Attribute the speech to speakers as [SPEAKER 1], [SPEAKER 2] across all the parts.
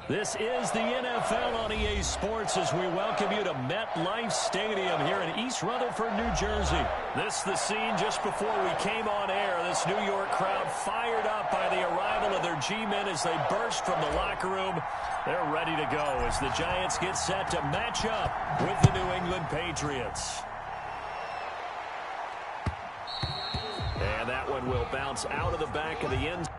[SPEAKER 1] This is the NFL on EA Sports as we welcome you to MetLife Stadium here in East Rutherford, New Jersey. This is the scene just before we came on air. This New York crowd fired up by the arrival of their G-men as they burst from the locker room. They're ready to go as the Giants get set to match up with the New England Patriots. And that one will bounce out of the back of the end zone.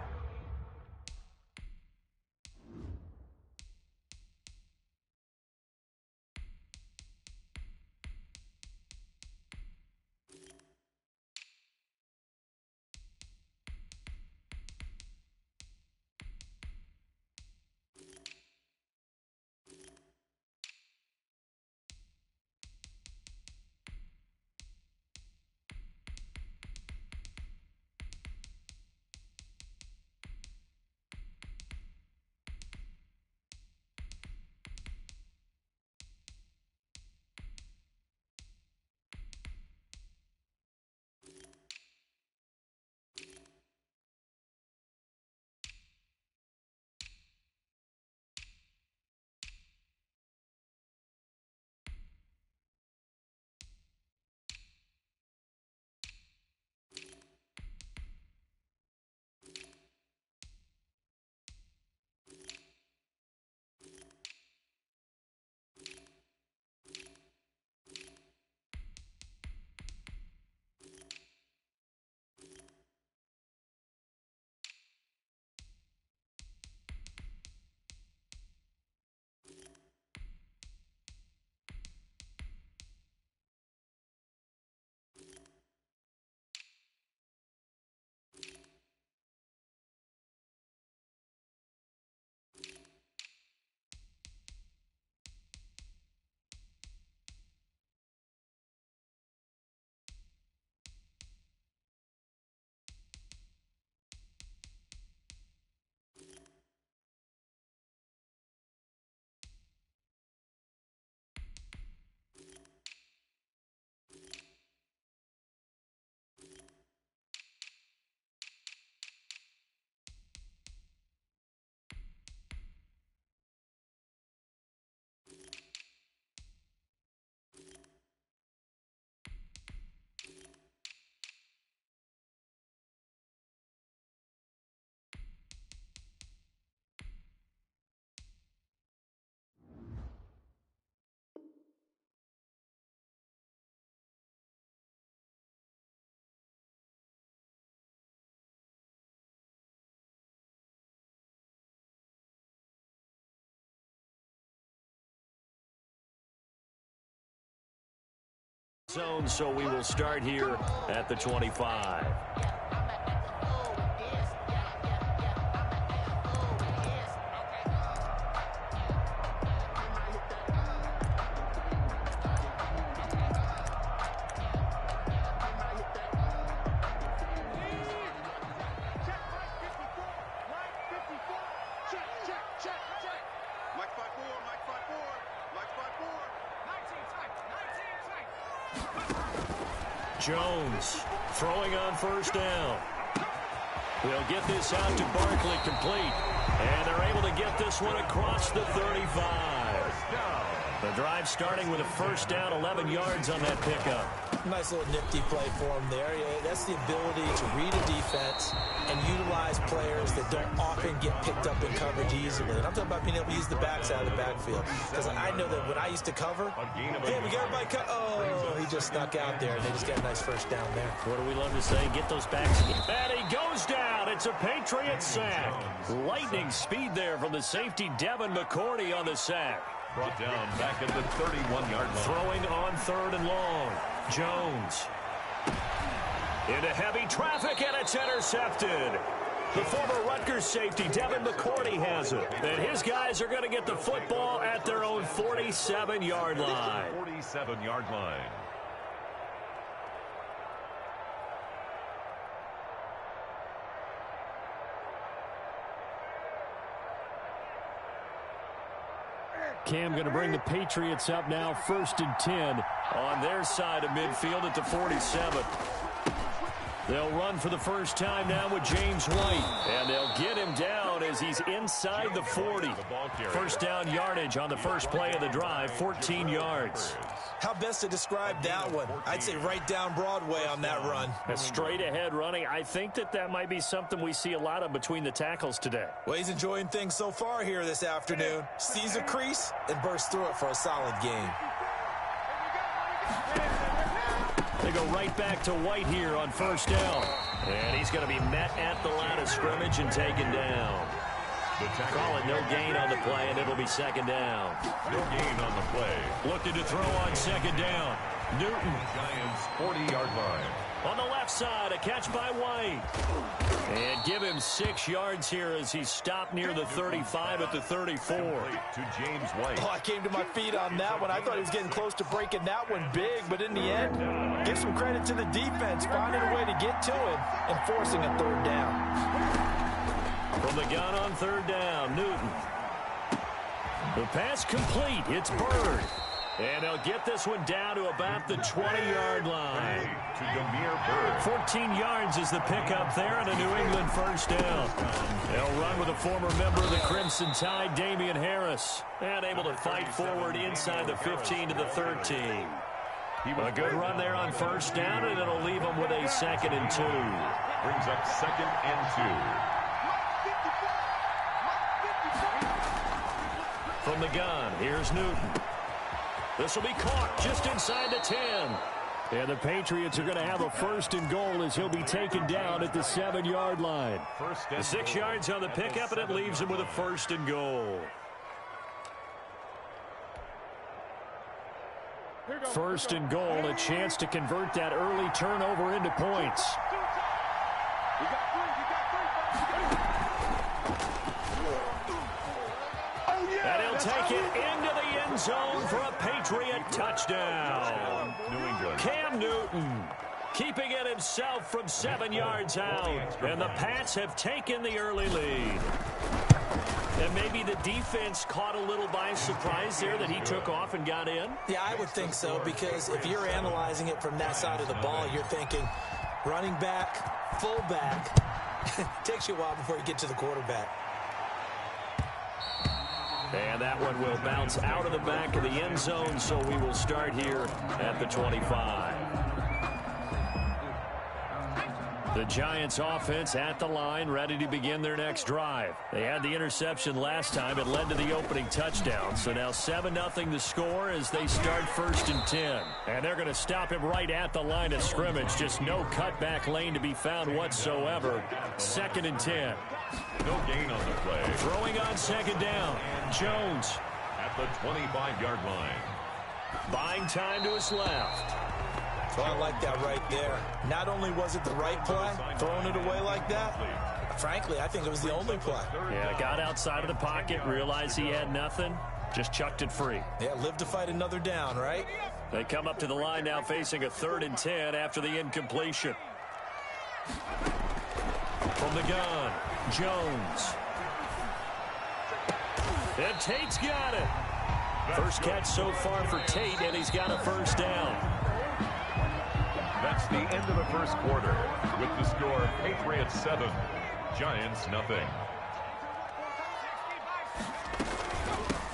[SPEAKER 1] Zone, so we will start here at the 25. Jones throwing on first down. They'll get this out to Barkley, complete. And they're able to get this one across the 35. The drive starting with a first down, 11 yards on that pickup.
[SPEAKER 2] Nice little nifty play for him there. That's the ability to read a defense and utilize players that don't often get picked up in coverage easily. And I'm talking about being able to use the backside of the backfield. Because I know that when I used to cover, hey, we got everybody oh, he just snuck out there, and they just got a nice first down there.
[SPEAKER 1] What do we love to say? Get those backs. And he goes down. It's a Patriot sack. Lightning speed there from the safety, Devin McCourty, on the sack.
[SPEAKER 3] Brought down back at the 31-yard line.
[SPEAKER 1] Throwing on third and long. Jones. Into heavy traffic, and it's intercepted. The former Rutgers safety, Devin McCourty, has it. And his guys are going to get the football at their own 47-yard line.
[SPEAKER 3] 47-yard line.
[SPEAKER 1] Cam going to bring the Patriots up now, 1st and 10 on their side of midfield at the 47. They'll run for the first time now with James White. And they'll get him down as he's inside the 40. First down yardage on the first play of the drive, 14 yards.
[SPEAKER 2] How best to describe that one? I'd say right down Broadway on that run.
[SPEAKER 1] A straight ahead running. I think that might be something we see a lot of between the tackles today.
[SPEAKER 2] Well, he's enjoying things so far here this afternoon. Sees a crease and bursts through it for a solid gain.
[SPEAKER 1] They go right back to White here on first down. And he's going to be met at the line of scrimmage and taken down. Call it no gain on the play, and it'll be second down.
[SPEAKER 3] No gain on the play.
[SPEAKER 1] Looking to throw on second down. Newton.
[SPEAKER 3] Giants 40-yard line.
[SPEAKER 1] On the left side, a catch by White. And give him 6 yards here as he's stopped near the 35 at the 34.
[SPEAKER 3] To James White.
[SPEAKER 2] Oh, I came to my feet on that one. I thought he was getting close to breaking that one big, but in the end, give some credit to the defense, finding a way to get to him and forcing a third down.
[SPEAKER 1] From the gun on third down, Newton. The pass complete. It's Bird. And they'll get this one down to about the 20-yard line.
[SPEAKER 3] To Demir Bird.
[SPEAKER 1] 14 yards is the pickup there and a New England first down. They'll run with a former member of the Crimson Tide, Damian Harris. And able to fight forward inside the 15 to the 13. A good run there on first down, and it'll leave them with a 2nd and 2.
[SPEAKER 3] Brings up 2nd and 2.
[SPEAKER 1] From the gun, here's Newton. This will be caught just inside the 10. And the Patriots are going to have a 1st and goal as he'll be taken down at the 7-yard line. 6 yards on the pickup, and it leaves him with a 1st and goal. 1st and goal, a chance to convert that early turnover into points. And he'll take it into the end zone for a Patriot touchdown.
[SPEAKER 3] New England.
[SPEAKER 1] Cam Newton keeping it himself from 7 yards out. And the Pats have taken the early lead. And maybe the defense caught a little by surprise there that he took off and got in?
[SPEAKER 2] Yeah, I would think so, because if you're analyzing it from that side of the ball, you're thinking running back, fullback. Takes you a while before you get to the quarterback.
[SPEAKER 1] And that one will bounce out of the back of the end zone, so we will start here at the 25. The Giants offense at the line, ready to begin their next drive. They had the interception last time. It led to the opening touchdown. So now 7-0 the score as they start 1st and 10. And they're going to stop him right at the line of scrimmage. Just no cutback lane to be found whatsoever. 2nd and 10.
[SPEAKER 3] No gain on the play.
[SPEAKER 1] Throwing on second down. Jones.
[SPEAKER 3] At the 25-yard line.
[SPEAKER 1] Buying time to his left.
[SPEAKER 2] So I like that right there. Not only was it the right play, throwing it away like that, frankly, I think it was the only play.
[SPEAKER 1] Yeah, got outside of the pocket, realized he had nothing, just chucked it free.
[SPEAKER 2] Yeah, live to fight another down, right?
[SPEAKER 1] They come up to the line now facing a 3rd and 10 after the incompletion. From the gun, Jones. And Tate's got it. First catch so far for Tate, and he's got a 1st down.
[SPEAKER 3] That's the end of the first quarter with the score Patriots 7, Giants nothing.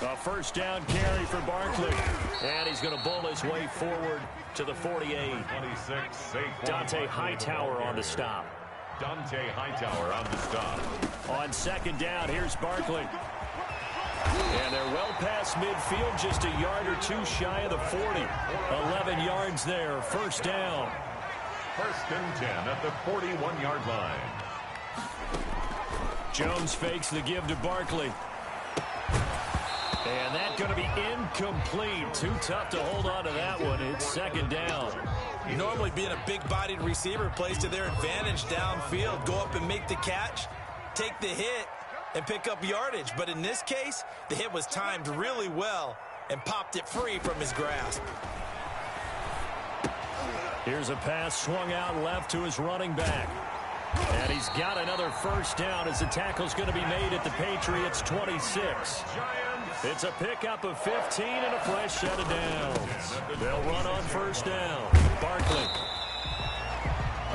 [SPEAKER 1] A 1st down carry for Barkley. And he's going to bull his way forward to the 48.
[SPEAKER 3] 26, safe.
[SPEAKER 1] Dante Hightower on the stop.
[SPEAKER 3] Dante Hightower on the stop.
[SPEAKER 1] On second down, here's Barkley. And they're well past midfield, just a yard or two shy of the 40. 11 yards there, 1st down.
[SPEAKER 3] 1st and 10 at the 41-yard line.
[SPEAKER 1] Jones fakes the give to Barkley. And that's going to be incomplete. Too tough to hold on to that one. It's 2nd down.
[SPEAKER 2] Normally being a big-bodied receiver plays to their advantage downfield. Go up and make the catch, take the hit, and pick up yardage. But in this case, the hit was timed really well and popped it free from his grasp.
[SPEAKER 1] Here's a pass swung out left to his running back. And he's got another 1st down as the tackle's going to be made at the Patriots' 26. It's a pickup of 15 and a fresh set of downs. They'll run on 1st down. Barkley.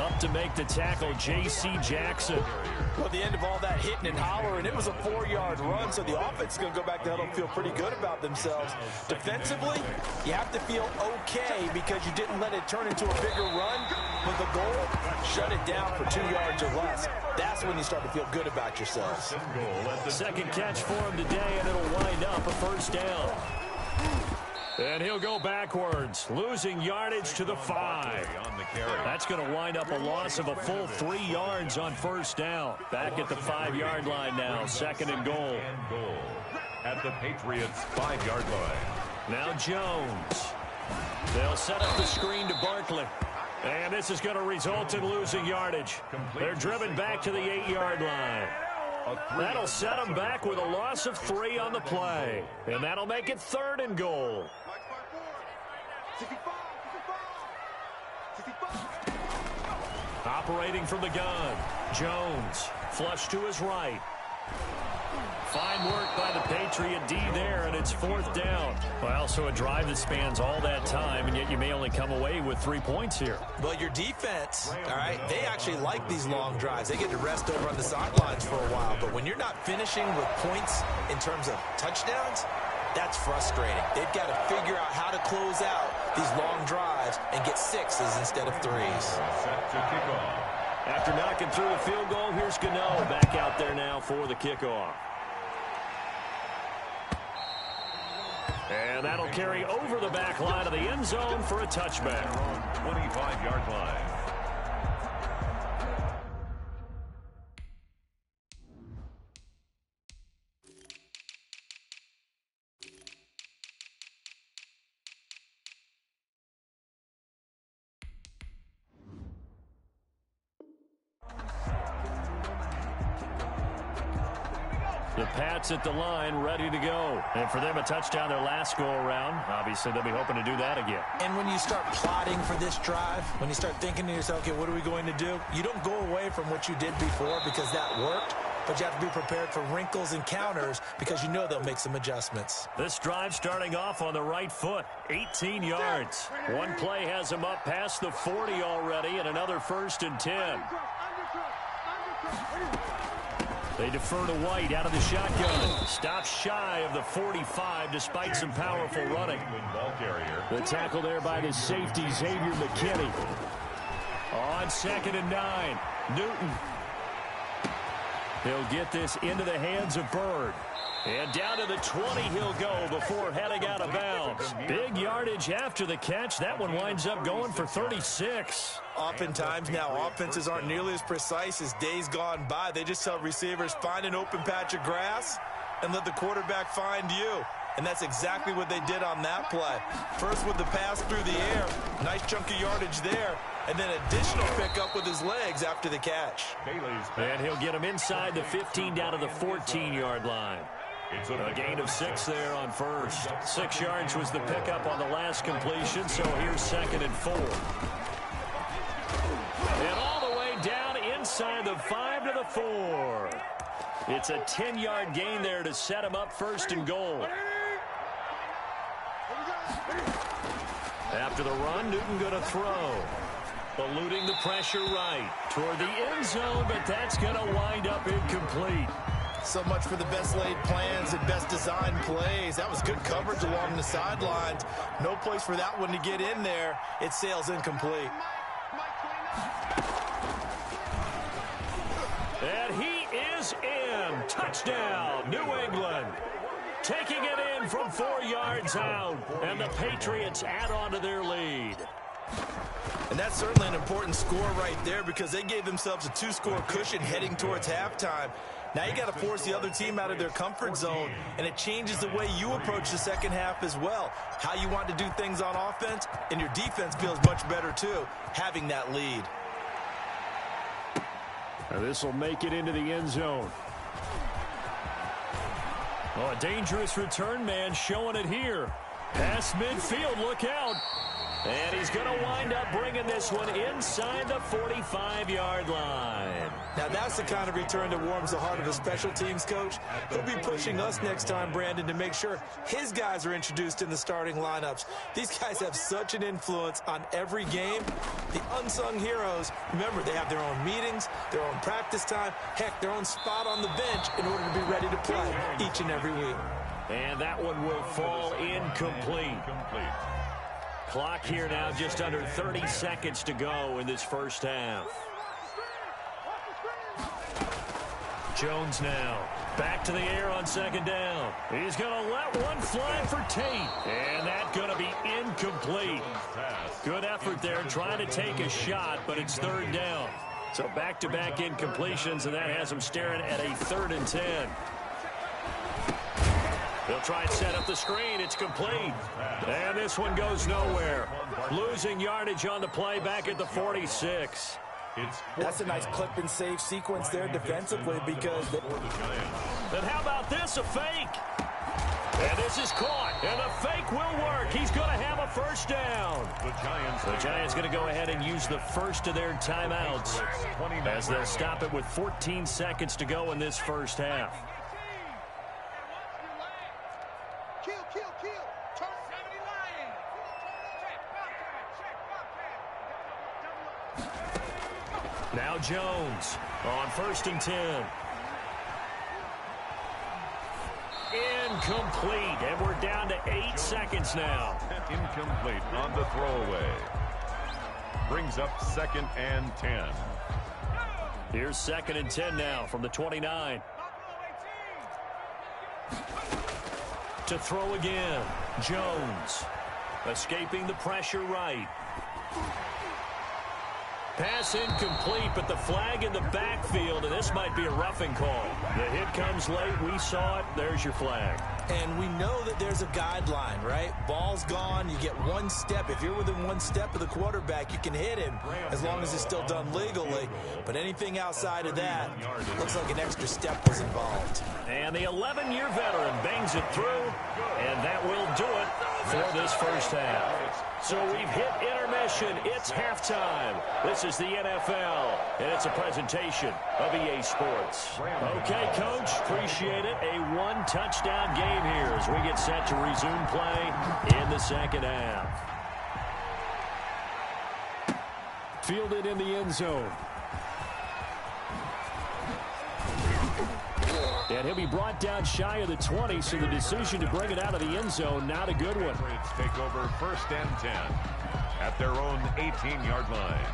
[SPEAKER 1] Up to make the tackle, J.C. Jackson.
[SPEAKER 2] Well, the end of all that hitting and hollering, it was a 4-yard run, so the offense is going to go back to huddle and feel pretty good about themselves. Defensively, you have to feel okay because you didn't let it turn into a bigger run. But the goal, shut it down for 2 yards or less. That's when you start to feel good about yourselves.
[SPEAKER 1] Second catch for him today, and it'll wind up a first down. And he'll go backwards, losing yardage to the 5. That's going to wind up a loss of a full 3 yards on first down. Back at the 5-yard line now, second and goal.
[SPEAKER 3] At the Patriots' 5-yard line.
[SPEAKER 1] Now Jones. They'll set up the screen to Barkley. And this is going to result in losing yardage. They're driven back to the 8-yard line. That'll set them back with a loss of 3 on the play. And that'll make it third and goal. Operating from the gun, Jones, flush to his right. Fine work by the Patriot D there, and it's fourth down. Well, so a drive that spans all that time, and yet you may only come away with 3 points here.
[SPEAKER 2] Well, your defense, all right, they actually like these long drives. They get to rest over on the sidelines for a while, but when you're not finishing with points in terms of touchdowns, that's frustrating. They've got to figure out how to close out these long drives and get 6s instead of 3s.
[SPEAKER 3] Set to kick off.
[SPEAKER 1] After knocking through the field goal, here's Gano back out there now for the kickoff. And that'll carry over the back line of the end zone for a touchback.
[SPEAKER 3] 25-yard line.
[SPEAKER 1] The Pats at the line, ready to go. And for them, a touchdown their last go-around. Obviously, they'll be hoping to do that again.
[SPEAKER 2] And when you start plotting for this drive, when you start thinking to yourself, okay, what are we going to do? You don't go away from what you did before because that worked, but you have to be prepared for wrinkles and counters because you know they'll make some adjustments.
[SPEAKER 1] This drive starting off on the right foot, 18 yards. One play has them up past the 40 already, and another 1st and 10. They defer to White out of the shotgun. Stops shy of the 45 despite some powerful running. The tackle there by the safety, Xavier McKinney. On 2nd and 9, Newton. He'll get this into the hands of Bird. And down to the 20 he'll go before heading out of bounds. Big yardage after the catch. That one winds up going for 36.
[SPEAKER 2] Oftentimes now offenses aren't nearly as precise as days gone by. They just tell receivers, find an open patch of grass and let the quarterback find you. And that's exactly what they did on that play. First with the pass through the air, nice chunk of yardage there, and then additional pickup with his legs after the catch.
[SPEAKER 1] And he'll get him inside the 15 down to the 14-yard line. A gain of 6 there on first. 6 yards was the pickup on the last completion, so here's 2nd and 4. And all the way down inside the 5 to the 4. It's a 10-yard gain there to set him up 1st and goal. After the run, Newton going to throw. Eluding the pressure right toward the end zone, but that's going to wind up incomplete.
[SPEAKER 2] So much for the best laid plans and best designed plays. That was good coverage along the sidelines. No place for that one to get in there. It sails incomplete.
[SPEAKER 1] And he is in. Touchdown, New England. Taking it in from 4 yards out. And the Patriots add on to their lead.
[SPEAKER 2] And that's certainly an important score right there because they gave themselves a 2-score cushion heading towards halftime. Now you got to force the other team out of their comfort zone, and it changes the way you approach the second half as well. How you want to do things on offense, and your defense feels much better too, having that lead.
[SPEAKER 1] This will make it into the end zone. Oh, a dangerous return man showing it here. Past midfield, look out. And he's going to wind up bringing this one inside the 45-yard line.
[SPEAKER 2] Now, that's the kind of return that warms the heart of a special teams coach. He'll be pushing us next time, Brandon, to make sure his guys are introduced in the starting lineups. These guys have such an influence on every game. The unsung heroes, remember, they have their own meetings, their own practice time, heck, their own spot on the bench in order to be ready to play each and every week.
[SPEAKER 1] And that one will fall incomplete. Clock here now, just under 30 seconds to go in this first half. Jones now back to the air on second down. He's going to let one fly for Tate. And that's going to be incomplete. Good effort there trying to take a shot, but it's third down. So back-to-back incompletions, and that has him staring at a 3rd and 10. They'll try and set up the screen. It's complete. And this one goes nowhere. Losing yardage on the play back at the 46.
[SPEAKER 2] That's a nice clip and save sequence there defensively because...
[SPEAKER 1] And how about this, a fake? And this is caught. And the fake will work. He's going to have a first down. The Giants going to go ahead and use the first of their timeouts as they'll stop it with 14 seconds to go in this first half. Now Jones on 1st and 10. Incomplete, and we're down to 8 seconds now.
[SPEAKER 3] Incomplete on the throwaway. Brings up 2nd and 10.
[SPEAKER 1] Here's 2nd and 10 now from the 29. To throw again. Jones escaping the pressure right. Pass incomplete, but the flag in the backfield, and this might be a roughing call. The hit comes late. We saw it. There's your flag.
[SPEAKER 2] And we know that there's a guideline, right? Ball's gone. You get one step. If you're within one step of the quarterback, you can hit him as long as it's still done legally. But anything outside of that, looks like an extra step was involved.
[SPEAKER 1] And the 11-year veteran bangs it through, and that will do it for this first half. So we've hit intermission. It's halftime. This is the NFL, and it's a presentation of EA Sports. Okay, Coach, appreciate it. A one-touchdown game here as we get set to resume play in the second half. Fielded in the end zone. And he'll be brought down shy of the 20, so the decision to bring it out of the end zone, not a good one.
[SPEAKER 3] Take over 1st and 10 at their own 18-yard line.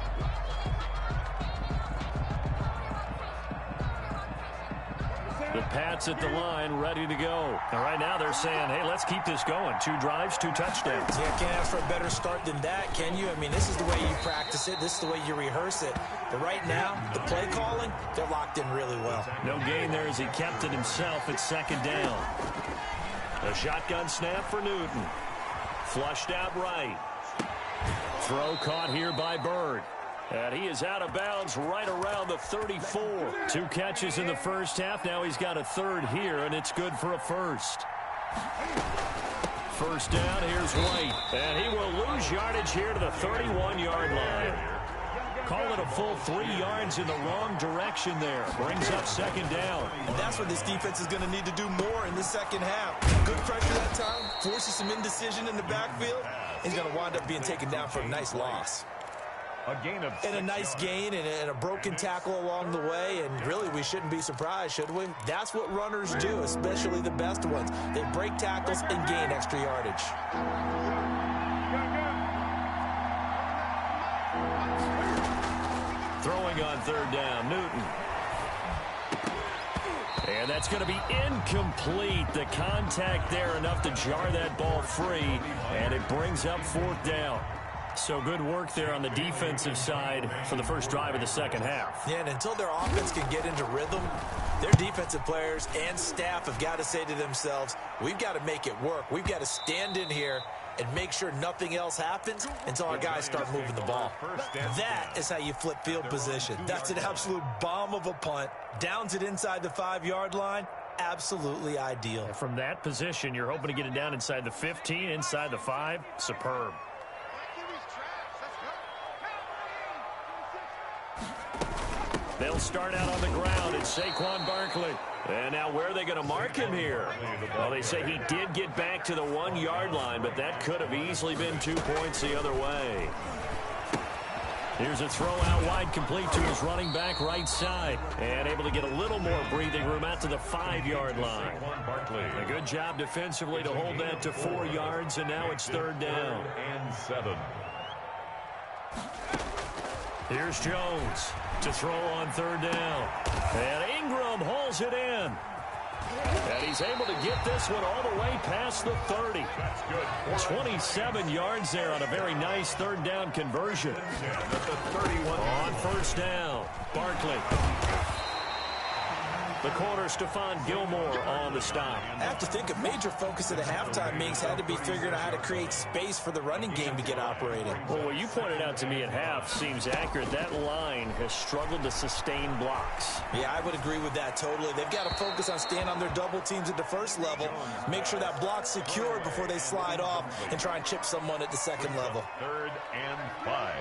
[SPEAKER 1] The Pats at the line, ready to go. And right now they're saying, hey, let's keep this going. 2 drives, 2 touchdowns.
[SPEAKER 2] Yeah, can't ask for a better start than that, can you? I mean, this is the way you practice it. This is the way you rehearse it. But right now, the play calling, they're locked in really well.
[SPEAKER 1] No gain there as he kept it himself at 2nd down. A shotgun snap for Newton. Flushed out right. Throw caught here by Bird. And he is out of bounds right around the 34. 2 catches in the first half. Now he's got a 3rd here, and it's good for a first. First down, here's White. And he will lose yardage here to the 31-yard line. Call it a full 3 yards in the wrong direction there. Brings up 2nd down.
[SPEAKER 2] And that's what this defense is going to need to do more in the second half. Good pressure that time. Forces some indecision in the backfield. He's going to wind up being taken down for a nice loss. And a nice gain and a broken tackle along the way, and really we shouldn't be surprised, should we? That's what runners do, especially the best ones. They break tackles and gain extra yardage.
[SPEAKER 1] Throwing on 3rd down, Newton. And that's going to be incomplete. The contact there enough to jar that ball free, and it brings up 4th down. So good work there on the defensive side for the first drive of the second half.
[SPEAKER 2] Yeah, and until their offense can get into rhythm, their defensive players and staff have got to say to themselves, we've got to make it work. We've got to stand in here and make sure nothing else happens until our guys start moving the ball. That is how you flip field position. That's an absolute bomb of a punt. Downs it inside the 5-yard line. Absolutely ideal.
[SPEAKER 1] And from that position, you're hoping to get it down inside the 15, inside the 5. Superb. They'll start out on the ground. It's Saquon Barkley. And now where are they going to mark him here? Well, they say he did get back to the 1-yard line, but that could have easily been 2 points the other way. Here's a throw out wide, complete to his running back right side. And able to get a little more breathing room out to the 5-yard line. A good job defensively to hold that to 4 yards, and now it's 3rd down.
[SPEAKER 3] And 7.
[SPEAKER 1] Here's Jones to throw on 3rd down. And Ingram hauls it in. And he's able to get this one all the way past the 30.
[SPEAKER 3] That's good.
[SPEAKER 1] 27 yards there on a very nice 3rd down conversion.
[SPEAKER 3] That's a 31.
[SPEAKER 1] On 1st down, Barkley. The corner, Stephon Gilmore, on the stop.
[SPEAKER 2] I have to think a major focus of the halftime meetings had to be figuring out how to create space for the running game to get operating.
[SPEAKER 1] Well, what you pointed out to me at half seems accurate. That line has struggled to sustain blocks.
[SPEAKER 2] Yeah, I would agree with that totally. They've got to focus on staying on their double teams at the first level, make sure that block's secured before they slide off and try and chip someone at the second level.
[SPEAKER 3] 3rd and 5.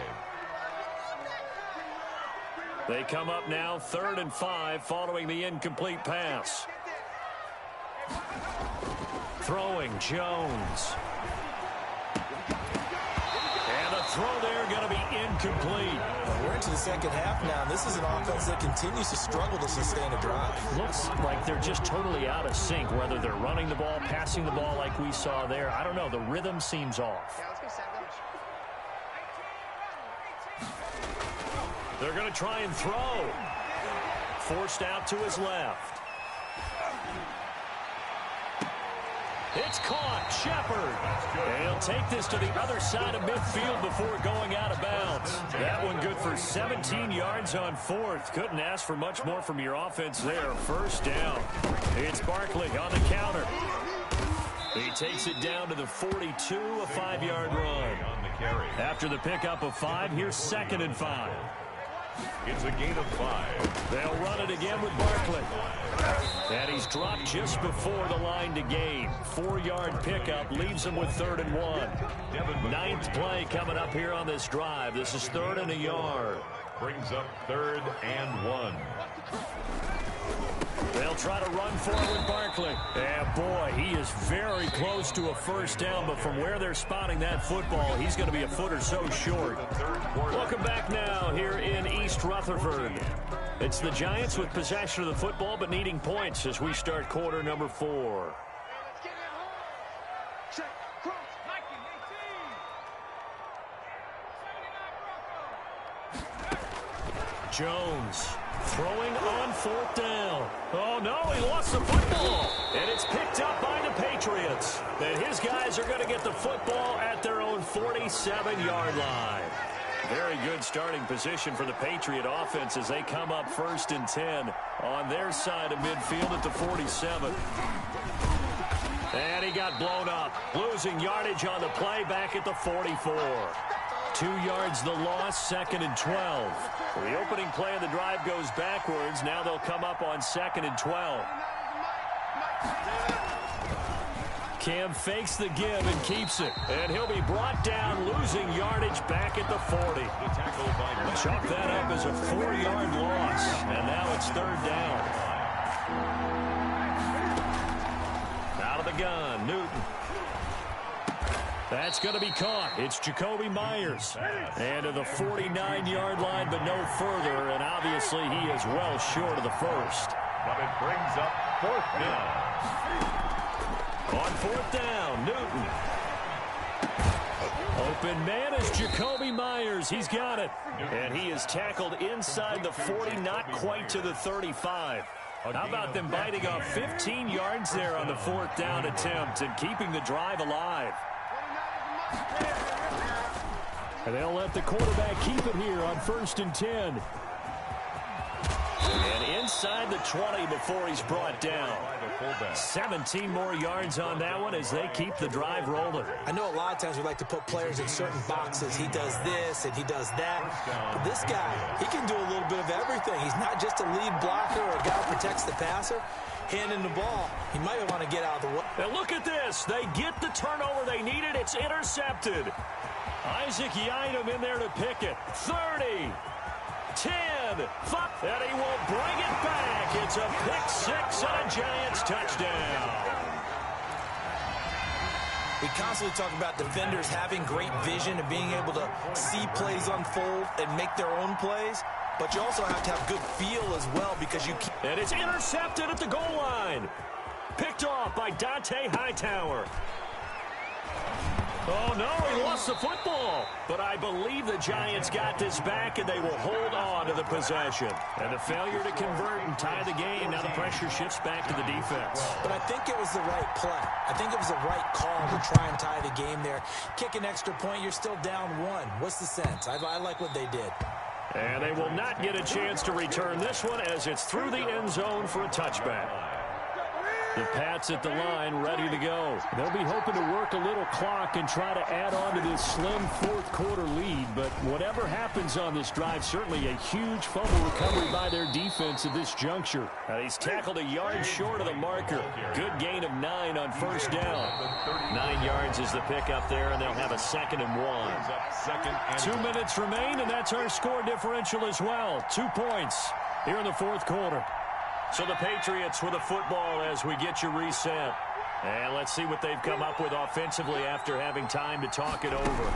[SPEAKER 1] They come up now 3rd and 5 following the incomplete pass. Throwing Jones. And the throw there going to be incomplete.
[SPEAKER 2] We're into the second half now, and this is an offense that continues to struggle to sustain a drive.
[SPEAKER 1] Looks like they're just totally out of sync, whether they're running the ball, passing the ball like we saw there. I don't know. The rhythm seems off. They're going to try and throw. Forced out to his left. It's caught. Shepard. And he'll take this to the other side of midfield before going out of bounds. That one good for 17 yards on 4th. Couldn't ask for much more from your offense there. 1st down. It's Barkley on the counter. He takes it down to the 42, a 5-yard run. After the pickup of 5, here's 2nd and 5.
[SPEAKER 3] It's a gain of 5.
[SPEAKER 1] They'll run it again with Barkley. And he's dropped just before the line to gain. 4-yard pickup leaves him with 3rd and 1. 9th play coming up here on this drive. This is 3rd and a yard.
[SPEAKER 3] Brings up 3rd and 1.
[SPEAKER 1] They'll try to run forward Barkley. And boy, he is very close to a 1st down, but from where they're spotting that football, he's going to be a foot or so short. Welcome back now here in East Rutherford. It's the Giants with possession of the football, but needing points as we start quarter number 4. Jones throwing on 4th down. Oh, no, he lost the football. And it's picked up by the Patriots. And his guys are going to get the football at their own 47-yard line. Very good starting position for the Patriot offense as they come up 1st and 10 on their side of midfield at the 47. And he got blown up, losing yardage on the play back at the 44. 2 yards the loss, 2nd and 12. The opening play of the drive goes backwards. Now they'll come up on 2nd and 12. Cam fakes the give and keeps it. And he'll be brought down, losing yardage back at the 40. Chalk that up as a 4-yard loss. And now it's 3rd down. Out of the gun, Newton. That's going to be caught. It's Jacoby Myers. And to the 49-yard line, but no further. And obviously he is well short of the 1st.
[SPEAKER 3] But it brings up 4th down.
[SPEAKER 1] On 4th down, Newton. Open man is Jacoby Myers. He's got it. And he is tackled inside the 40, not quite to the 35. How about them biting off 15 yards there on the 4th down attempt and keeping the drive alive? And they'll let the quarterback keep it here on 1st and 10. And inside the 20 before he's brought down. 17 more yards on that one as they keep the drive rolling.
[SPEAKER 2] I know a lot of times we like to put players in certain boxes. He does this and he does that. But this guy, he can do a little bit of everything. He's not just a lead blocker or a guy who protects the passer. Handing the ball, he might want to get out of the way.
[SPEAKER 1] And look at this. They get the turnover they needed. It's intercepted. Isaac Yiadom in there to pick it. 30, 10. again. And he will bring it back. It's a pick six and a Giants touchdown.
[SPEAKER 2] We constantly talk about defenders having great vision and being able to see plays unfold and make their own plays. But you also have to have good feel as well because you can't.
[SPEAKER 1] And it's intercepted at the goal line. Picked off by Dante Hightower. Oh, no, he lost the football. But I believe the Giants got this back, and they will hold on to the possession. And the failure to convert and tie the game, now the pressure shifts back to the defense.
[SPEAKER 2] But I think it was the right play. I think it was the right call to try and tie the game there. Kick an extra point, you're still down one. What's the sense? I like what they did.
[SPEAKER 1] And they will not get a chance to return this one as it's through the end zone for a touchback. The Pats at the line, ready to go. They'll be hoping to work a little clock and try to add on to this slim fourth-quarter lead. But whatever happens on this drive, certainly a huge fumble recovery by their defense at this juncture. And he's tackled a yard short of the marker. Good gain of 9 on first down. 9 yards is the pickup there, and they'll have a 2nd and 1. 2 minutes remain, and that's our score differential as well. 2 points here in the fourth quarter. So the Patriots with the football as we get you reset. And let's see what they've come up with offensively after having time to talk it over.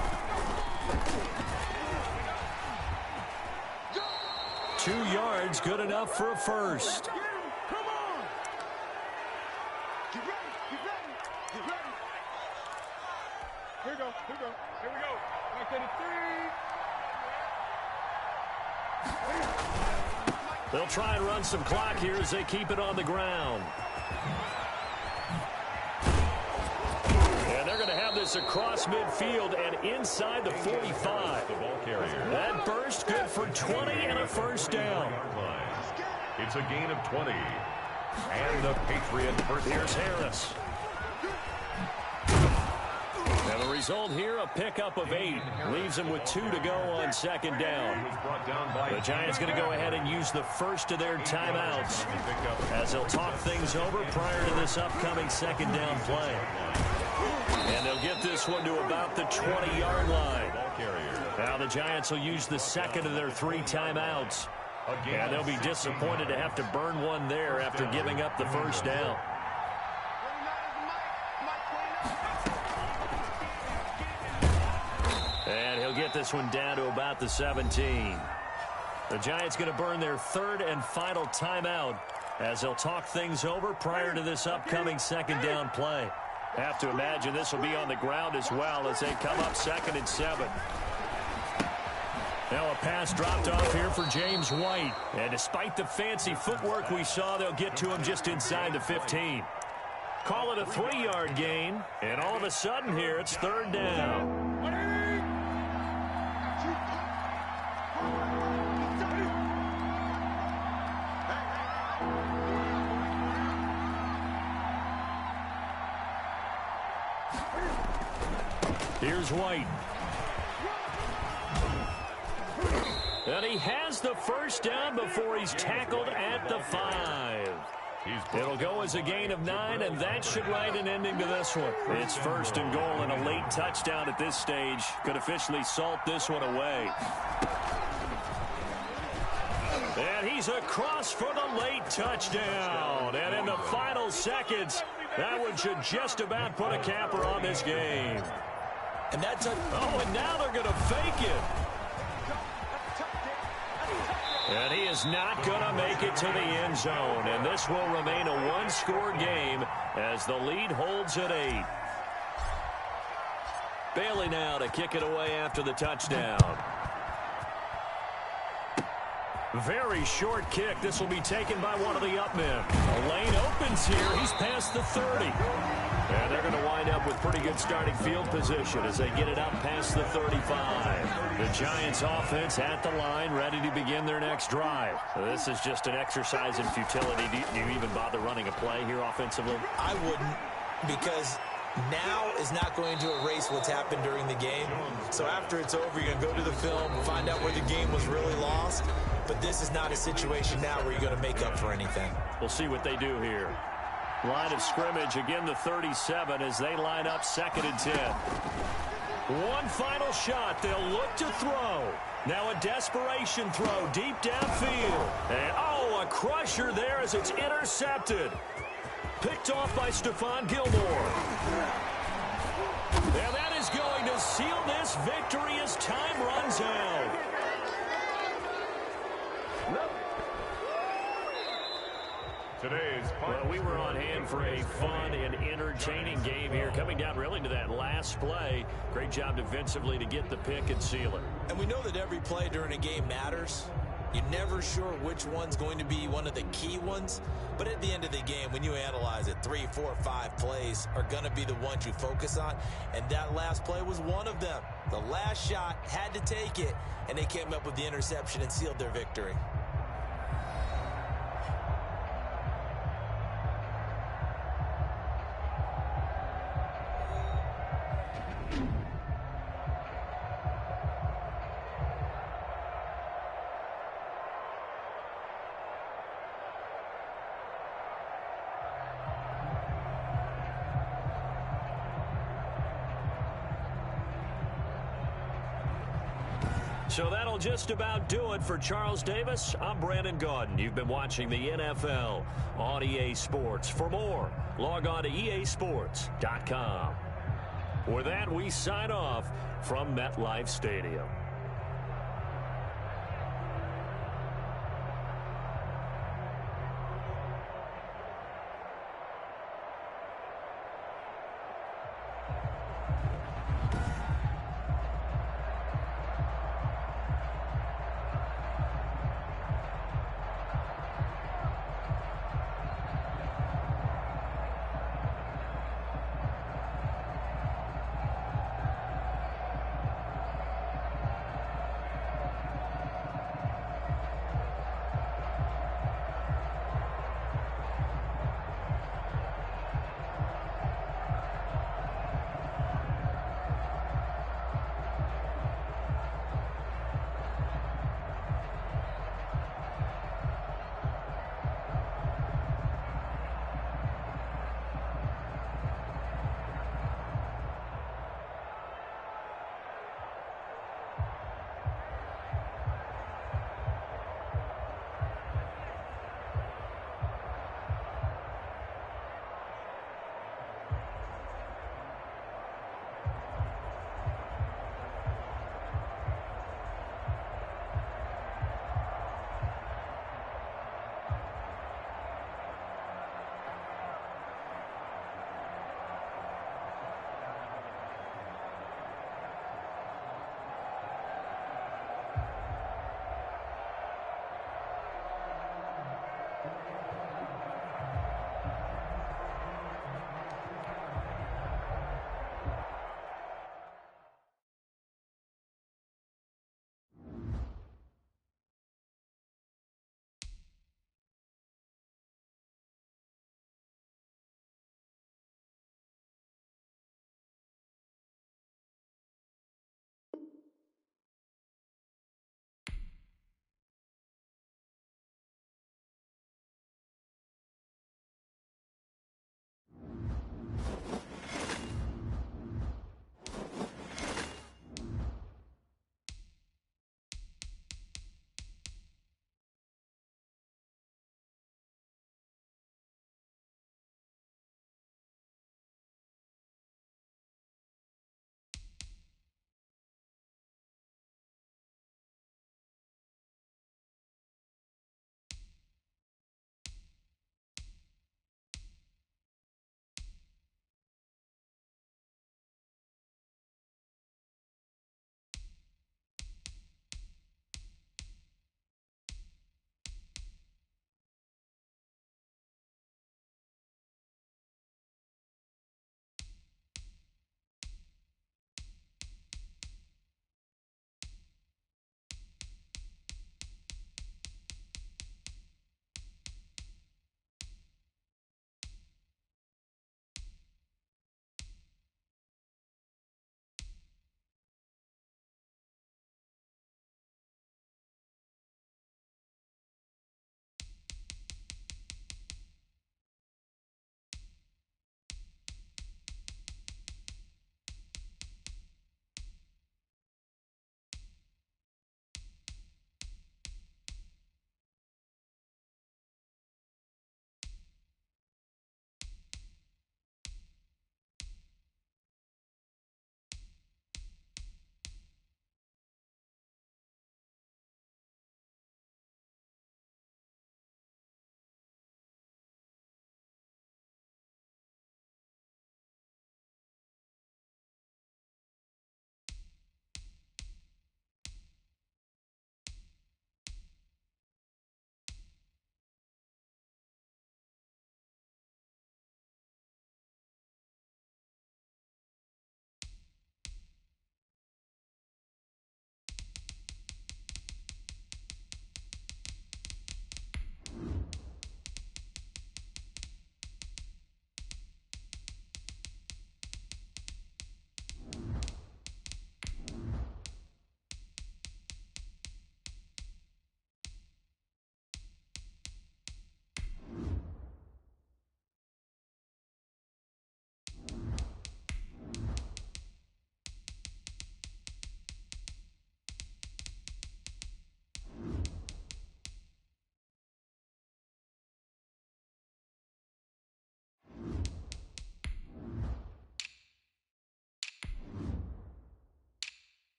[SPEAKER 1] 2 yards, good enough for a first.
[SPEAKER 4] Come on! Get ready, get ready, get ready. Here we go, here we go, here we go. Back to the 3.
[SPEAKER 1] They'll try and run some clock here as they keep it on the ground. And they're going to have this across midfield and inside the 45.
[SPEAKER 3] The ball carrier.
[SPEAKER 1] That burst good for 20 and a first down.
[SPEAKER 3] It's a gain of 20. And the Patriot first.
[SPEAKER 1] Here's Harris. And the result here, a pickup of 8. Leaves them with 2 to go on 2nd down. The Giants going to go ahead and use the first of their timeouts as they'll talk things over prior to this upcoming 2nd down play. And they'll get this one to about the 20-yard line. Now the Giants will use the 2nd of their 3 timeouts. And they'll be disappointed to have to burn one there after giving up the first down. And he'll get this one down to about the 17. The Giants going to burn their 3rd and final timeout as they'll talk things over prior to this upcoming 2nd down play. Have to imagine this will be on the ground as well as they come up 2nd and 7. Now a pass dropped off here for James White. And despite the fancy footwork we saw, they'll get to him just inside the 15. Call it a 3-yard gain. And all of a sudden here, it's 3rd down. Here's White. And he has the first down before he's tackled at the 5. It'll go as a gain of 9, and that should write an ending to this one. It's 1st and goal, and a late touchdown at this stage could officially salt this one away. And he's across for the late touchdown. And in the final seconds, that one should just about put a capper on this game.
[SPEAKER 2] And that's
[SPEAKER 1] and now they're going to fake it. And he is not going to make it to the end zone. And this will remain a one-score game as the lead holds at 8. Bailey now to kick it away after the touchdown. Very short kick. This will be taken by one of the up men. A lane opens here. He's past the 30. And they're going to wind up with pretty good starting field position as they get it up past the 35. The Giants offense at the line, ready to begin their next drive. So this is just an exercise in futility. Do you even bother running a play here offensively?
[SPEAKER 2] I wouldn't, because now is not going to erase what's happened during the game. So after it's over, you're going to go to the film, find out where the game was really lost. But this is not a situation now where you're going to make up for anything.
[SPEAKER 1] We'll see what they do here. Line of scrimmage, again the 37 as they line up 2nd and 10. One final shot. They'll look to throw. Now a desperation throw deep downfield. And, a crusher there as it's intercepted. Picked off by Stephon Gilmore. And that is going to seal this victory as time runs out.
[SPEAKER 3] Well,
[SPEAKER 1] we were on hand for a fun and entertaining game here, coming down really to that last play. Great job defensively to get the pick and seal it.
[SPEAKER 2] And we know that every play during a game matters. You're never sure which one's going to be one of the key ones. But at the end of the game, when you analyze it, 3, 4, 5 plays are going to be the ones you focus on. And that last play was one of them. The last shot had to take it, and they came up with the interception and sealed their victory.
[SPEAKER 1] So that'll just about do it for Charles Davis. I'm Brandon Gaudin. You've been watching the NFL on EA Sports. For more, log on to easports.com. With that, we sign off from MetLife Stadium.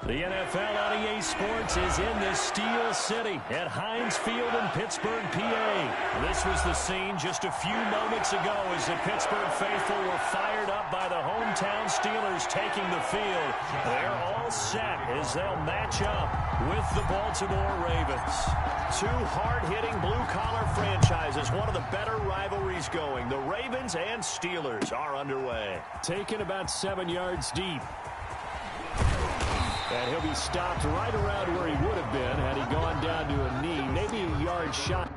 [SPEAKER 1] The NFL on EA Sports is in the Steel City at Heinz Field in Pittsburgh, PA. This was the scene just a few moments ago as the Pittsburgh faithful were fired up by the hometown Steelers taking the field. They're all set as they'll match up with the Baltimore Ravens. Two hard-hitting blue-collar franchises, one of the better rivalries going. The Ravens and Steelers are underway. Taken about 7 yards deep. And he'll be stopped right around where he would have been had he gone down to a knee, maybe a yard shot.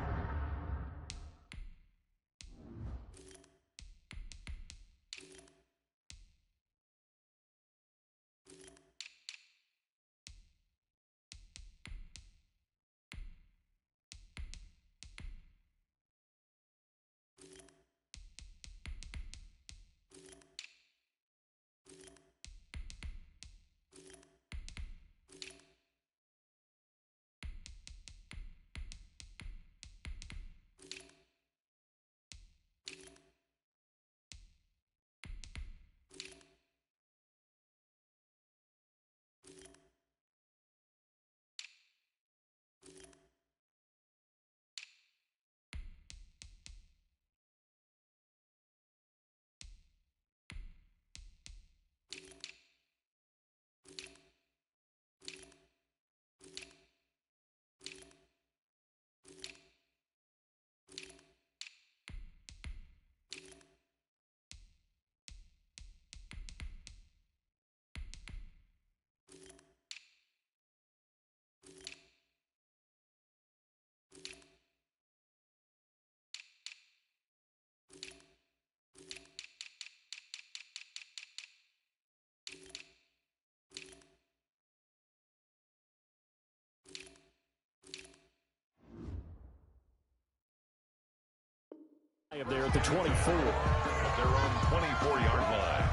[SPEAKER 1] There at the 24.
[SPEAKER 3] At their own 24-yard line.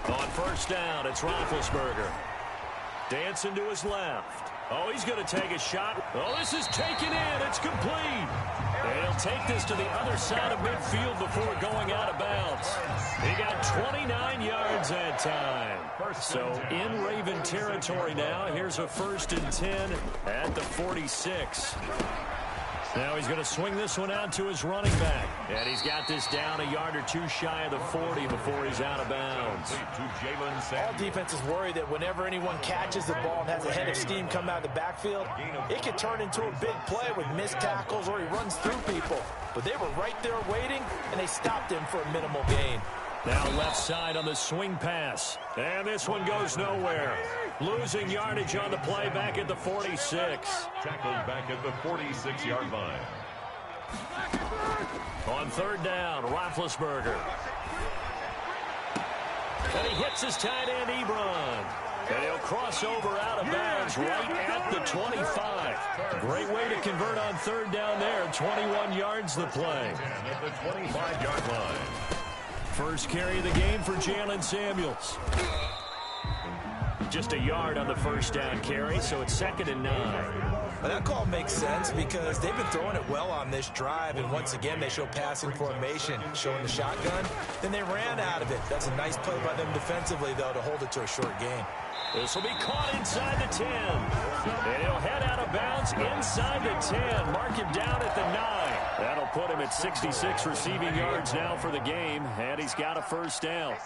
[SPEAKER 1] On first down, it's Roethlisberger. Dancing to his left. Oh, he's going to take a shot. Oh, this is taken in. It's complete. And he'll take this to the other side of midfield before going out of bounds. He got 29 yards that time. So in Raven territory now. Here's a 1st and 10 at the 46. Now he's going to swing this one out to his running back. And he's got this down a yard or two shy of the 40 before he's out of bounds.
[SPEAKER 2] All defenses worry that whenever anyone catches the ball and has a head of steam come out of the backfield, it could turn into a big play with missed tackles or he runs through people. But they were right there waiting, and they stopped him for a minimal gain.
[SPEAKER 1] Now left side on the swing pass. And this one goes nowhere. Losing yardage on the play back at the 46.
[SPEAKER 3] Tackled back at the 46-yard line.
[SPEAKER 1] On third down, Roethlisberger. And he hits his tight end, Ebron. And he'll cross over out of bounds right at the 25. Great way to convert on third down there. 21 yards the play.
[SPEAKER 3] At the 25-yard line.
[SPEAKER 1] First carry of the game for Jalen Samuels. Just a yard on the first down carry, so it's 2nd and 9.
[SPEAKER 2] Well, that call makes sense because they've been throwing it well on this drive, and once again they show passing formation, showing the shotgun. Then they ran out of it. That's a nice play by them defensively, though, to hold it to a short game.
[SPEAKER 1] This will be caught inside the 10. And he'll head out of bounds inside the 10. Mark him down at the 9. That'll put him at 66 receiving yards now for the game, and he's got a first down.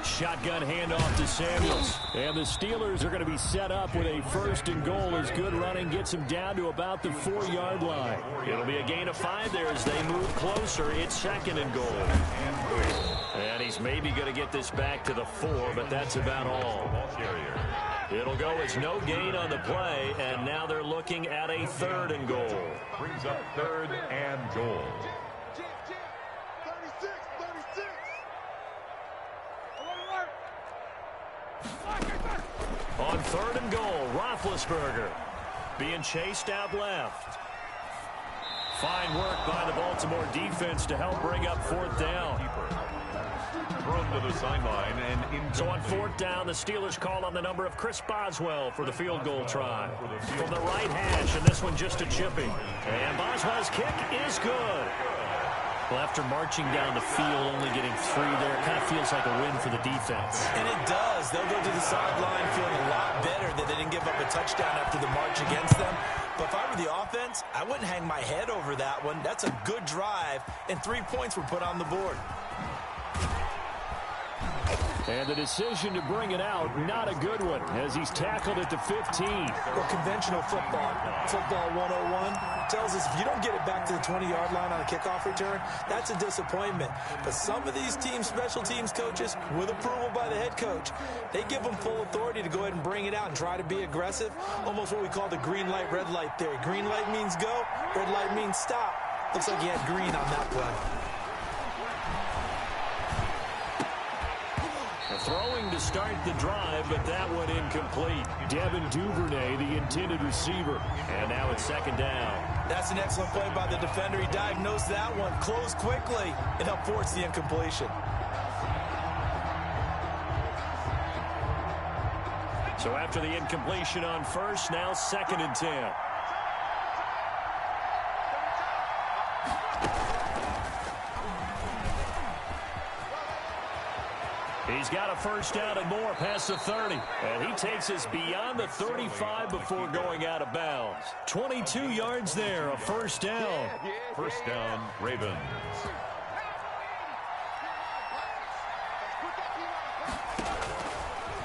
[SPEAKER 1] Shotgun handoff to Samuels. And the Steelers are going to be set up with a 1st and goal as good running gets them down to about the 4-yard line. It'll be a gain of 5 there as they move closer. It's 2nd and goal. And he's maybe going to get this back to the 4, but that's about all. It'll go as no gain on the play, and now they're looking at a 3rd and goal.
[SPEAKER 3] Brings up 3rd and goal.
[SPEAKER 1] On 3rd and goal, Roethlisberger being chased out left. Fine work by the Baltimore defense to help bring up fourth down.
[SPEAKER 3] Thrown to the sideline and in.
[SPEAKER 1] So on fourth down, the Steelers call on the number of Chris Boswell for the field goal try. From the right hash, and this one just a chipping. And Boswell's kick is good. Well, after marching down the field, only getting 3 there, it kind of feels like a win for the defense.
[SPEAKER 2] And it does. They'll go to the sideline feeling a lot better that they didn't give up a touchdown after the march against them. But if I were the offense, I wouldn't hang my head over that one. That's a good drive, and 3 points were put on the board.
[SPEAKER 1] And the decision to bring it out, not a good one, as he's tackled at the 15.
[SPEAKER 2] Well, conventional football 101, tells us if you don't get it back to the 20-yard line on a kickoff return, that's a disappointment. But some of these teams, special teams coaches, with approval by the head coach, they give them full authority to go ahead and bring it out and try to be aggressive, almost what we call the green light, red light theory. Green light means go, red light means stop. Looks like he had green on that play.
[SPEAKER 1] Throwing to start the drive, but that one incomplete. Devin Duvernay, the intended receiver. And now it's second down.
[SPEAKER 2] That's an excellent play by the defender. He diagnosed that one, closed quickly, and helped force the incompletion.
[SPEAKER 1] So after the incompletion on first, now 2nd and 10. He's got a first down and more past the 30. And he takes us beyond the 35 before going out of bounds. 22 yards there, a first down.
[SPEAKER 3] First down, Ravens.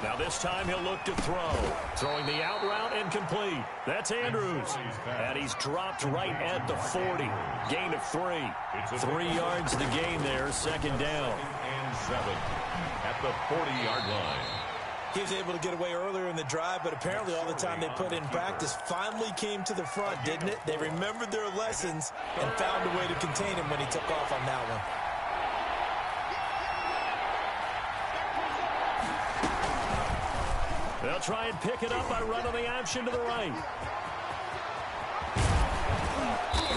[SPEAKER 1] Now this time he'll look to throw. Throwing the out route incomplete. That's Andrews. And he's dropped right at the 40. Gain of 3. 3 yards the gain there, second down.
[SPEAKER 3] And 7 at the 40-yard line.
[SPEAKER 2] He was able to get away earlier in the drive, but apparently all the time they put in practice finally came to the front, didn't it? They remembered their lessons and found a way to contain him when he took off on that one.
[SPEAKER 1] They'll try and pick it up by running the option to the right.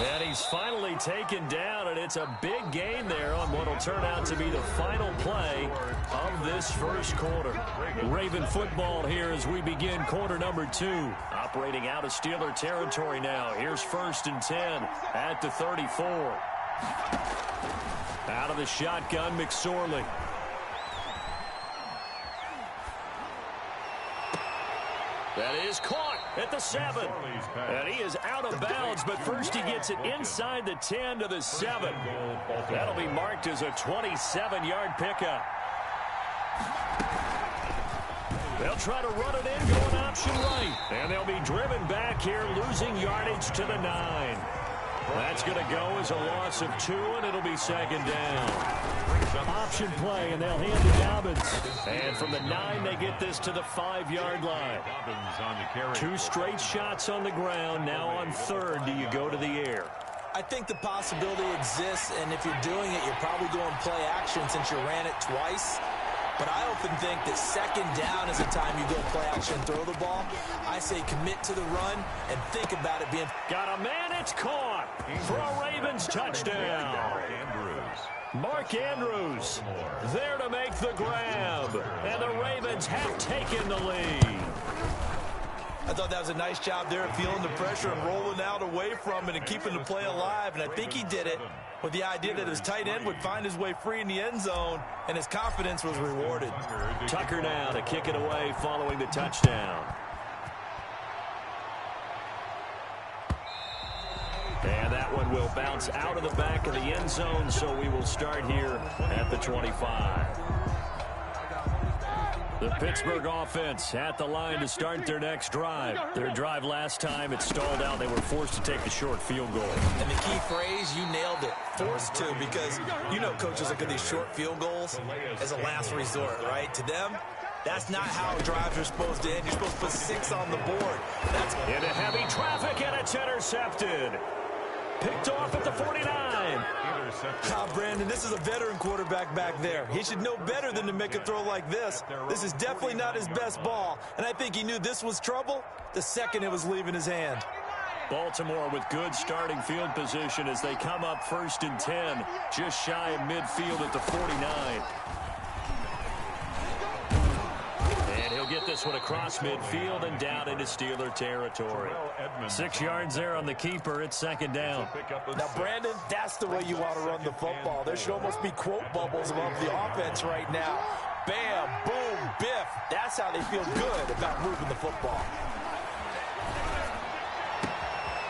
[SPEAKER 1] And he's finally taken down, and it's a big gain there on what will turn out to be the final play of this first quarter. Raven football here as we begin quarter number 2. Operating out of Steeler territory now. Here's 1st and 10 at the 34. Out of the shotgun, McSorley. That is caught at the 7. And he is out of bounds, but first he gets it inside the 10 to the 7. That'll be marked as a 27-yard pickup. They'll try to run it in, going option right. And they'll be driven back here, losing yardage to the 9. That's going to go as a loss of 2, and it'll be second down. Option play, and they'll hand to Dobbins. And from the 9, they get this to the 5-yard line. 2 straight shots on the ground. Now on 3rd, do you go to the air?
[SPEAKER 2] I think the possibility exists, and if you're doing it, you're probably going play action since you ran it twice. But I often think that second down is the time you go play action and throw the ball. I say commit to the run and think about it being...
[SPEAKER 1] Got a man, it's caught for a Ravens touchdown. Mark Andrews there to make the grab. And the Ravens have taken the lead.
[SPEAKER 2] I thought that was a nice job there of feeling the pressure and rolling out away from it and keeping the play alive. And I think he did it with the idea that his tight end would find his way free in the end zone, and his confidence was rewarded.
[SPEAKER 1] Tucker now to kick it away following the touchdown. And that one will bounce out of the back of the end zone, so we will start here at the 25. The Pittsburgh offense at the line to start their next drive. Their drive last time, it stalled out. They were forced to take the short field goal.
[SPEAKER 2] And the key phrase, you nailed it, forced to, because you know coaches look at these short field goals as a last resort, right? To them, that's not how drives are supposed to end. You're supposed to put 6 on the board. That's
[SPEAKER 1] into heavy traffic, and it's intercepted. Picked off at the 49.
[SPEAKER 2] Brandon, this is a veteran quarterback back there. He should know better than to make a throw like this. This is definitely not his best ball, and I think he knew this was trouble the second it was leaving his hand.
[SPEAKER 1] Baltimore with good starting field position as they come up 1st and 10, just shy of midfield at the 49. And he'll get this one across midfield and down into Steeler territory. 6 yards there on the keeper. It's 2nd down.
[SPEAKER 2] Now, Brandon, that's the way you want to run the football. There should almost be quote bubbles above the offense right now. Bam, boom, biff. That's how they feel good about moving the football.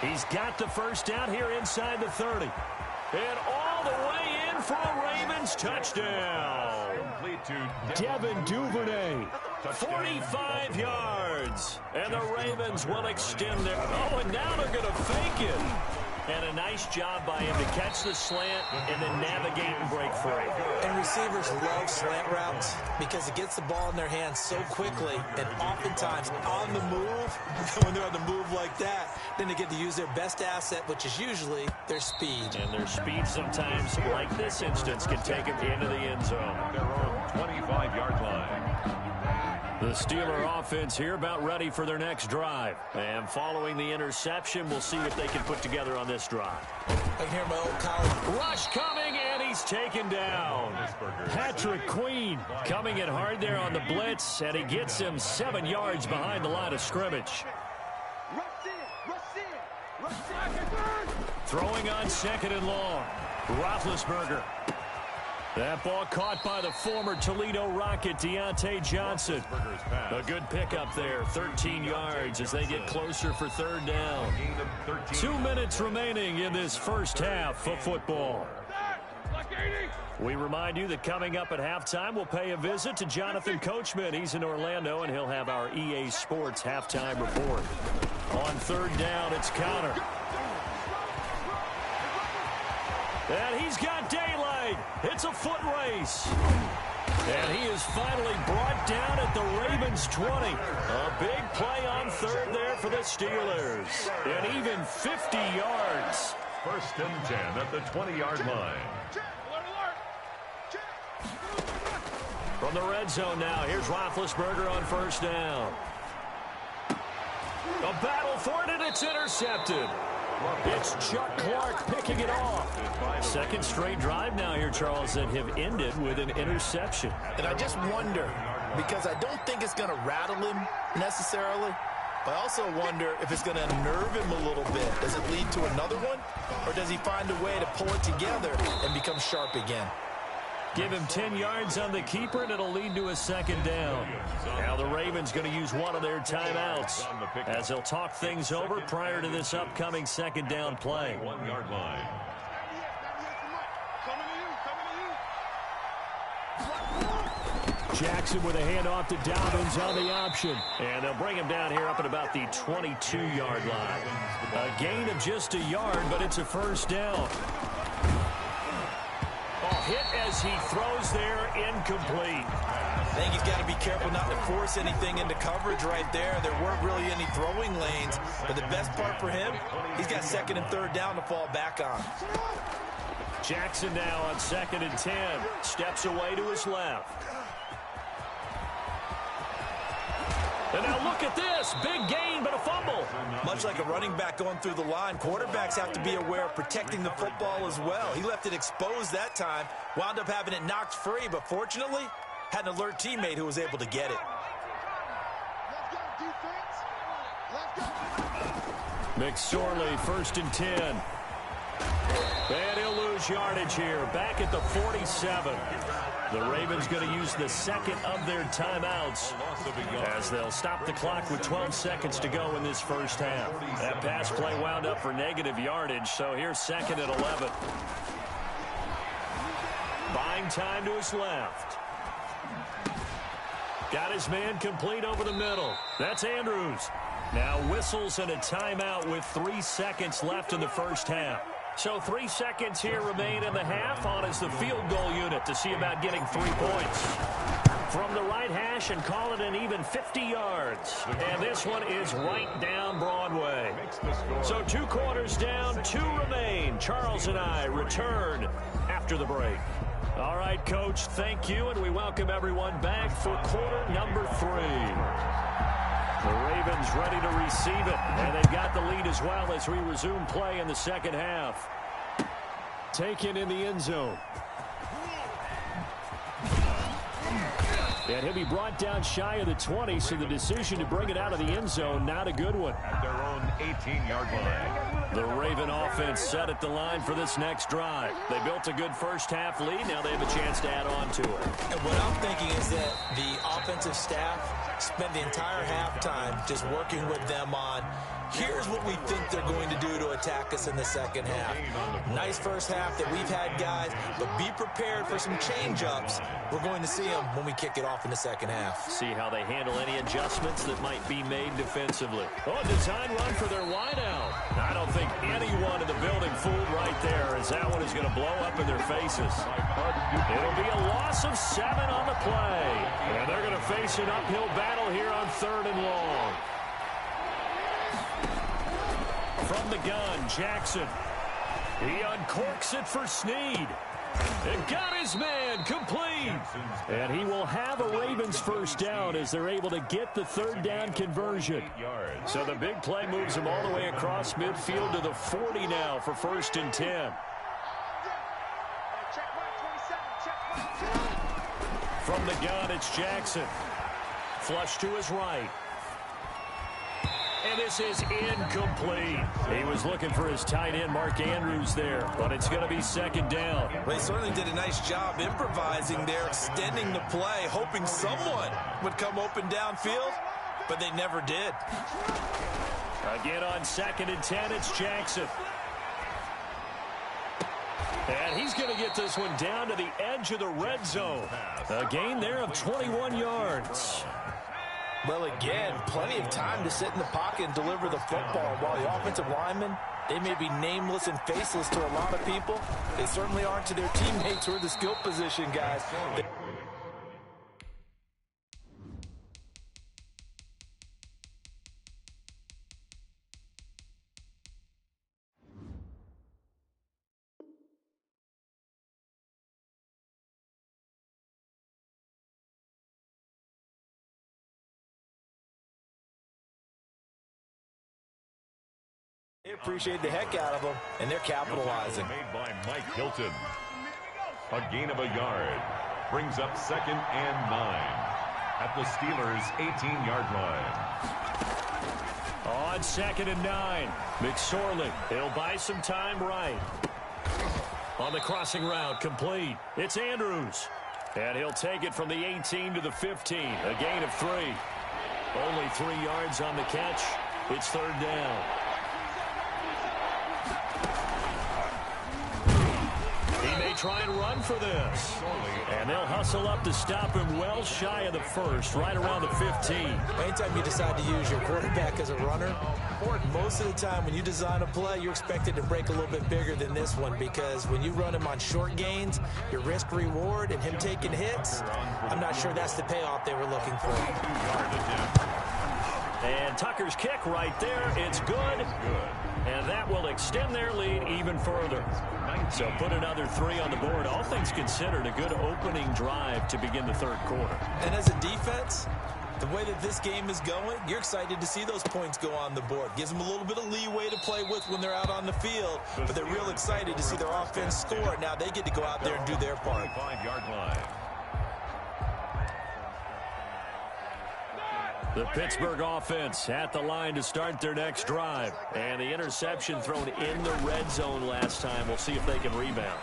[SPEAKER 1] He's got the first down here inside the 30. And all the way in for a Ravens touchdown. Devin Duvernay, 45 yards. And the Ravens will extend their... Oh, and now they're going to fake it. And a nice job by him to catch the slant and then navigate and break free.
[SPEAKER 2] And receivers love slant routes because it gets the ball in their hands so quickly and oftentimes on the move. When they're on the move like that, then they get to use their best asset, which is usually their speed.
[SPEAKER 1] And their speed sometimes, like this instance, can take them into the end zone.
[SPEAKER 3] Their own 25-yard line.
[SPEAKER 1] The Steeler offense here about ready for their next drive. And following the interception, we'll see what they can put together on this drive.
[SPEAKER 2] I can hear my old colleague.
[SPEAKER 1] Rush coming, and he's taken down. Patrick Queen coming in hard there on the blitz, and he gets him 7 yards behind the line of scrimmage. Throwing on 2nd and long. Roethlisberger. That ball caught by the former Toledo Rocket, Deontay Johnson. A good pickup there, 13 yards as they get closer for 3rd down. 2 minutes remaining in this first half of football. We remind you that coming up at halftime, we'll pay a visit to Jonathan Coachman. He's in Orlando, and he'll have our EA Sports halftime report. On 3rd down, it's Connor. And he's got daylight. It's a foot race. And he is finally brought down at the Ravens 20. A big play on 3rd there for the Steelers. And even 50 yards.
[SPEAKER 3] 1st and 10 at the 20-yard line.
[SPEAKER 1] From the red zone now, here's Roethlisberger on 1st down. A battle for it, and it's intercepted. It's Chuck Clark picking it off. 2nd straight drive now here, Charles, that have ended with an interception.
[SPEAKER 2] And I just wonder, because I don't think it's going to rattle him necessarily, but I also wonder if it's going to unnerve him a little bit. Does it lead to another one, or does he find a way to pull it together and become sharp again?
[SPEAKER 1] Give him 10 yards on the keeper, and it'll lead to a 2nd down. Now the Ravens going to use one of their timeouts as they'll talk things over prior to this upcoming 2nd down play.
[SPEAKER 3] 1-yard line.
[SPEAKER 1] Jackson with a handoff to Dobbins on the option. And they'll bring him down here up at about the 22-yard line. A gain of just a yard, but it's a 1st down. Hit as he throws there, incomplete.
[SPEAKER 2] I think he's got to be careful not to force anything into coverage right there. There weren't really any throwing lanes, but the best part for him, he's got 2nd and 3rd down to fall back on.
[SPEAKER 1] Jackson now on 2nd and 10. Steps away to his left. And now look at this. Big gain, but a fumble.
[SPEAKER 2] Much like a running back going through the line, quarterbacks have to be aware of protecting the football as well. He left it exposed that time, wound up having it knocked free, but fortunately, had an alert teammate who was able to get it.
[SPEAKER 1] McSorley, 1st and 10. And he'll lose yardage here. Back at the 47. The Ravens going to use the 2nd of their timeouts as they'll stop the clock with 12 seconds to go in this first half. That pass play wound up for negative yardage, so here's 2nd and 11. Buying time to his left. Got his man complete over the middle. That's Andrews. Now whistles and a timeout with 3 seconds left in the first half. So 3 seconds here remain in the half. On is the field goal unit to see about getting 3 points. From the right hash and call it an even 50 yards. And this one is right down Broadway. So 2 quarters down, 2 remain. Charles and I return after the break. All right, Coach, thank you, and we welcome everyone back for quarter number 3. The Ravens ready to receive it, and they've got the lead as well as we resume play in the second half. Taken in the end zone. And he'll be brought down shy of the 20, so the decision to bring it out of the end zone, not a good one.
[SPEAKER 3] At their own 18-yard line.
[SPEAKER 1] The Raven offense set at the line for this next drive. They built a good first-half lead. Now they have a chance to add on to it.
[SPEAKER 2] And what I'm thinking is that the offensive staff spent the entire halftime just working with them on, here's what we think they're going to do to attack us in the second half. Nice first half that we've had, guys, but be prepared for some change-ups. We're going to see them when we kick it off in the second half.
[SPEAKER 1] See how they handle any adjustments that might be made defensively. Oh, design run for their wideout. I don't think anyone in the building fooled right there, as that one is going to blow up in their faces. It'll be a loss of 7 on the play. And they're going to face an uphill battle here on 3rd and long. From the gun, Jackson. He uncorks it for Snead. And got his man complete. And he will have a Ravens first down as they're able to get the 3rd down conversion. So the big play moves them all the way across midfield to the 40 now for 1st and 10. From the gun, it's Jackson. Flush to his right. And this is incomplete. He was looking for his tight end, Mark Andrews, there, but it's going to be 2nd down.
[SPEAKER 2] Well, he certainly did a nice job improvising there, extending the play, hoping someone would come open downfield, but they never did.
[SPEAKER 1] Again on 2nd and 10, it's Jackson. And he's going to get this one down to the edge of the red zone. A gain there of 21 yards.
[SPEAKER 2] Well, again, plenty of time to sit in the pocket and deliver the football. While the offensive linemen, they may be nameless and faceless to a lot of people, they certainly aren't to their teammates or the skill position guys. They appreciate the heck out of them, and they're capitalizing.
[SPEAKER 3] Made by Mike Hilton. A gain of a yard. Brings up 2nd and 9. At the Steelers' 18-yard line.
[SPEAKER 1] On 2nd and 9, McSorley. He'll buy some time right. On the crossing route, complete. It's Andrews. And he'll take it from the 18 to the 15. A gain of 3. Only 3 yards on the catch. It's 3rd down. Try and run for this. And they'll hustle up to stop him well shy of the 1st, right around the 15.
[SPEAKER 2] Anytime you decide to use your quarterback as a runner, most of the time when you design a play, you're expected to break a little bit bigger than this one, because when you run him on short gains, your risk reward and him taking hits, I'm not sure that's the payoff they were looking for.
[SPEAKER 1] And Tucker's kick right there. It's good. And that will extend their lead even further. So put another 3 on the board. All things considered, a good opening drive to begin the 3rd quarter.
[SPEAKER 2] And as a defense, the way that this game is going, you're excited to see those points go on the board. Gives them a little bit of leeway to play with when they're out on the field, but they're real excited to see their offense score. Now they get to go out there and do their part.
[SPEAKER 3] 5-yard line.
[SPEAKER 1] The Pittsburgh offense at the line to start their next drive. And the interception thrown in the red zone last time. We'll see if they can rebound.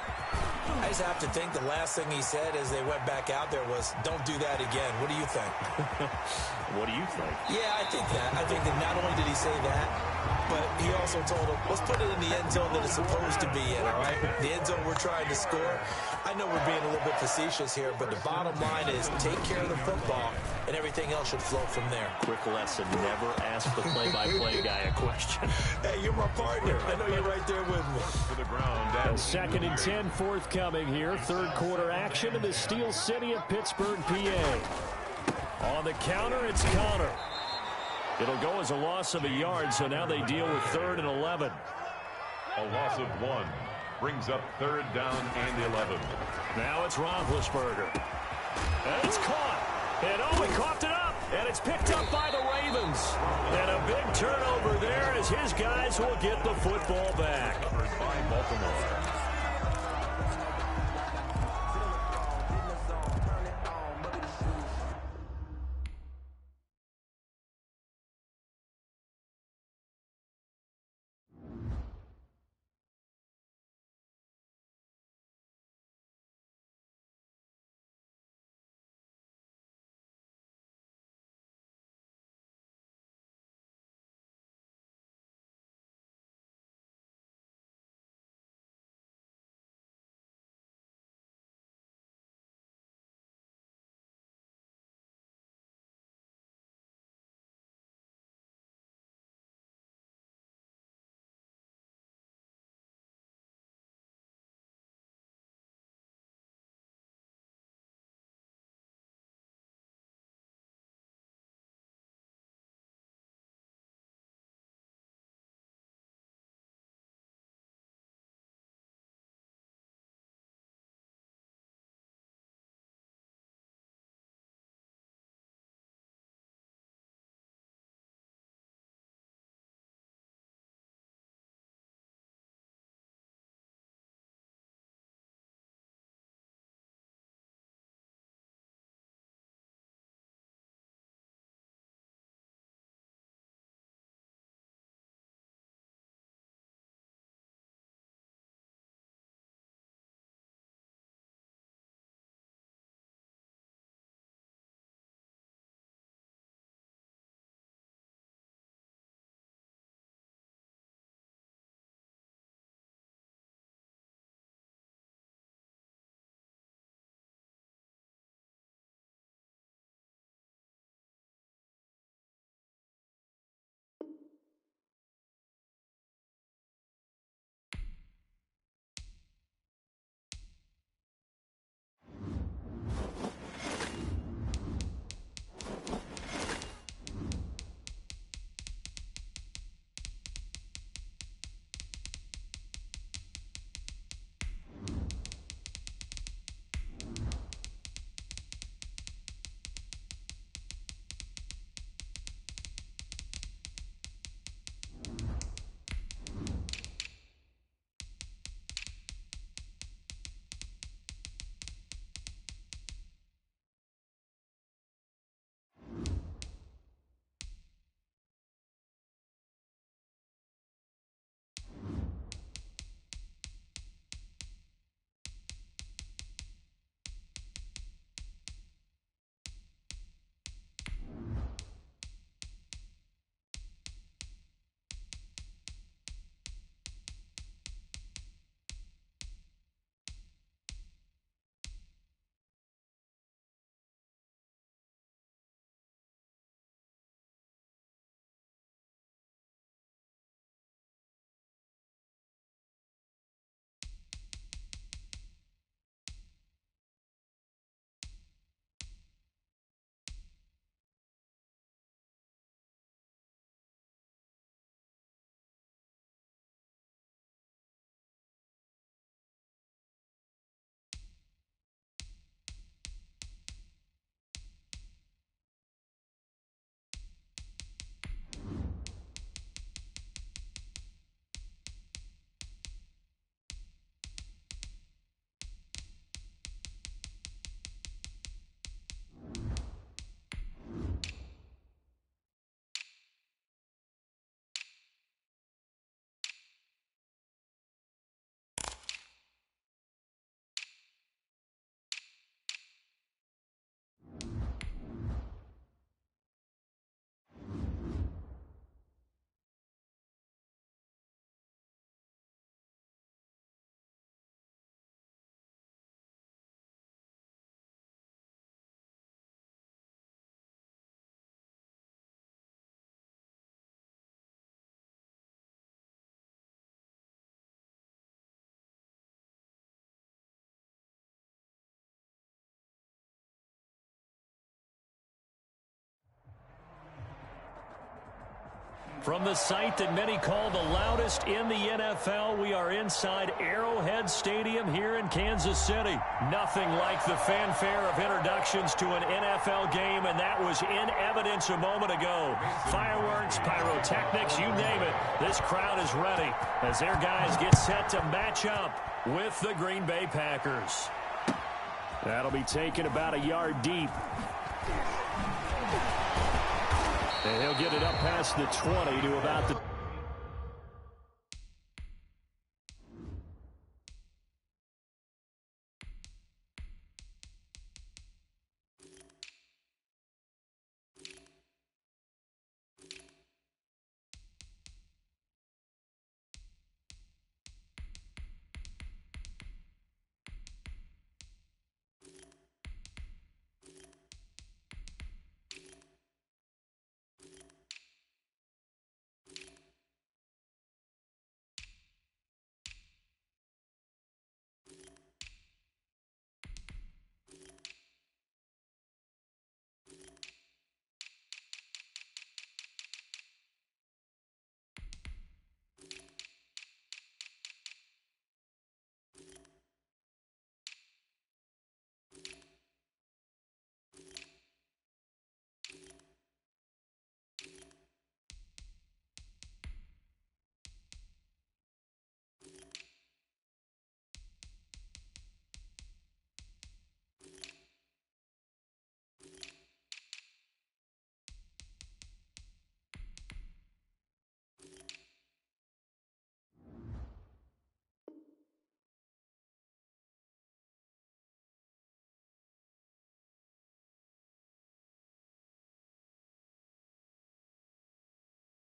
[SPEAKER 2] I just have to think the last thing he said as they went back out there was, don't do that again. What do you think?
[SPEAKER 1] What do you think?
[SPEAKER 2] Yeah, I think that. I think that not only did he say that, but he also told him, let's put it in the end zone that it's supposed to be in, all right? The end zone we're trying to score. I know we're being a little bit facetious here, but the bottom line is take care of the football, and everything else should flow from there.
[SPEAKER 1] Quick lesson, never ask the play-by-play guy a question.
[SPEAKER 2] Hey, you're my partner. I know you're right there with me.
[SPEAKER 3] To the ground. And
[SPEAKER 1] 2nd and 10 forthcoming here. 3rd quarter action in the Steel City of Pittsburgh, PA. On the counter, it's Connor. It'll go as a loss of a yard, so now they deal with 3rd and 11.
[SPEAKER 3] A loss of 1. Brings up 3rd down and 11.
[SPEAKER 1] Now it's Roethlisberger. And it's caught. And oh, he coughed it up. And it's picked up by the Ravens. And a big turnover there as his guys will get the football back.
[SPEAKER 3] Covered by Baltimore.
[SPEAKER 1] From the site that many call the loudest in the NFL, we are inside Arrowhead Stadium here in Kansas City. Nothing like the fanfare of introductions to an NFL game, and that was in evidence a moment ago. Fireworks, pyrotechnics, you name it. This crowd is ready as their guys get set to match up with the Green Bay Packers. That'll be taken about a yard deep. And he'll get it up past the 20 to about the...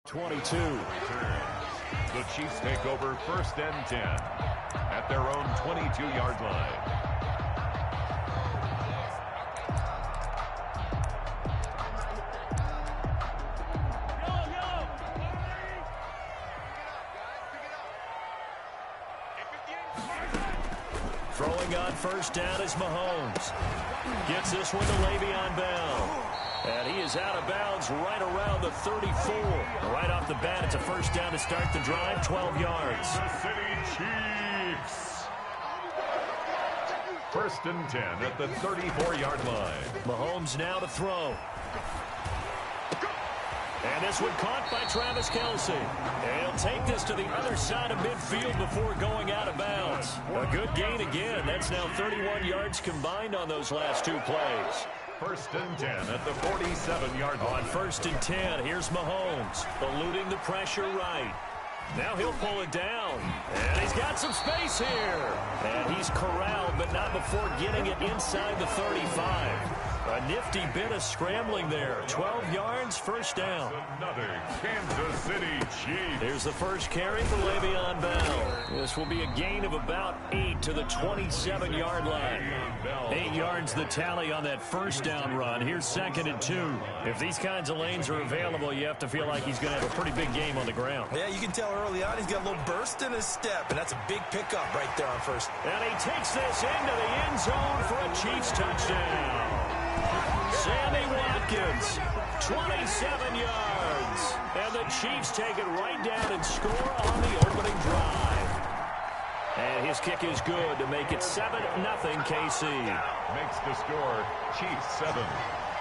[SPEAKER 1] ...22.
[SPEAKER 3] The Chiefs take over 1st and 10 at their own 22-yard line.
[SPEAKER 1] Throwing on 1st down is Mahomes. Gets this one to Le'Veon Bell. And he is out of bounds right around the 34. Right off the bat, it's a 1st down to start the drive, 12 yards.
[SPEAKER 3] The City Chiefs. 1st and 10 at the 34-yard line.
[SPEAKER 1] Mahomes now to throw. And this one caught by Travis Kelce. And he'll take this to the other side of midfield before going out of bounds. A good gain again. That's now 31 yards combined on those last two plays.
[SPEAKER 3] 1st and 10 at the 47-yard line.
[SPEAKER 1] On 1st and 10, here's Mahomes, eluding the pressure right. Now he'll pull it down. And he's got some space here. And he's corralled, but not before getting it inside the 35. A nifty bit of scrambling there. 12 yards, 1st down.
[SPEAKER 3] Another Kansas City Chiefs.
[SPEAKER 1] Here's the first carry for Le'Veon Bell. This will be a gain of about 8 to the 27-yard line. 8 yards the tally on that 1st down run. Here's 2nd and 2. If these kinds of lanes are available, you have to feel like he's going to have a pretty big game on the ground.
[SPEAKER 2] Yeah, you can tell early on he's got a little burst in his step, and that's a big pickup right there on 1st.
[SPEAKER 1] And he takes this into the end zone for a Chiefs touchdown. Sammy Watkins, 27 yards. And the Chiefs take it right down and score on the opening drive. And his kick is good to make it 7-0 KC.
[SPEAKER 3] Makes the score Chiefs 7,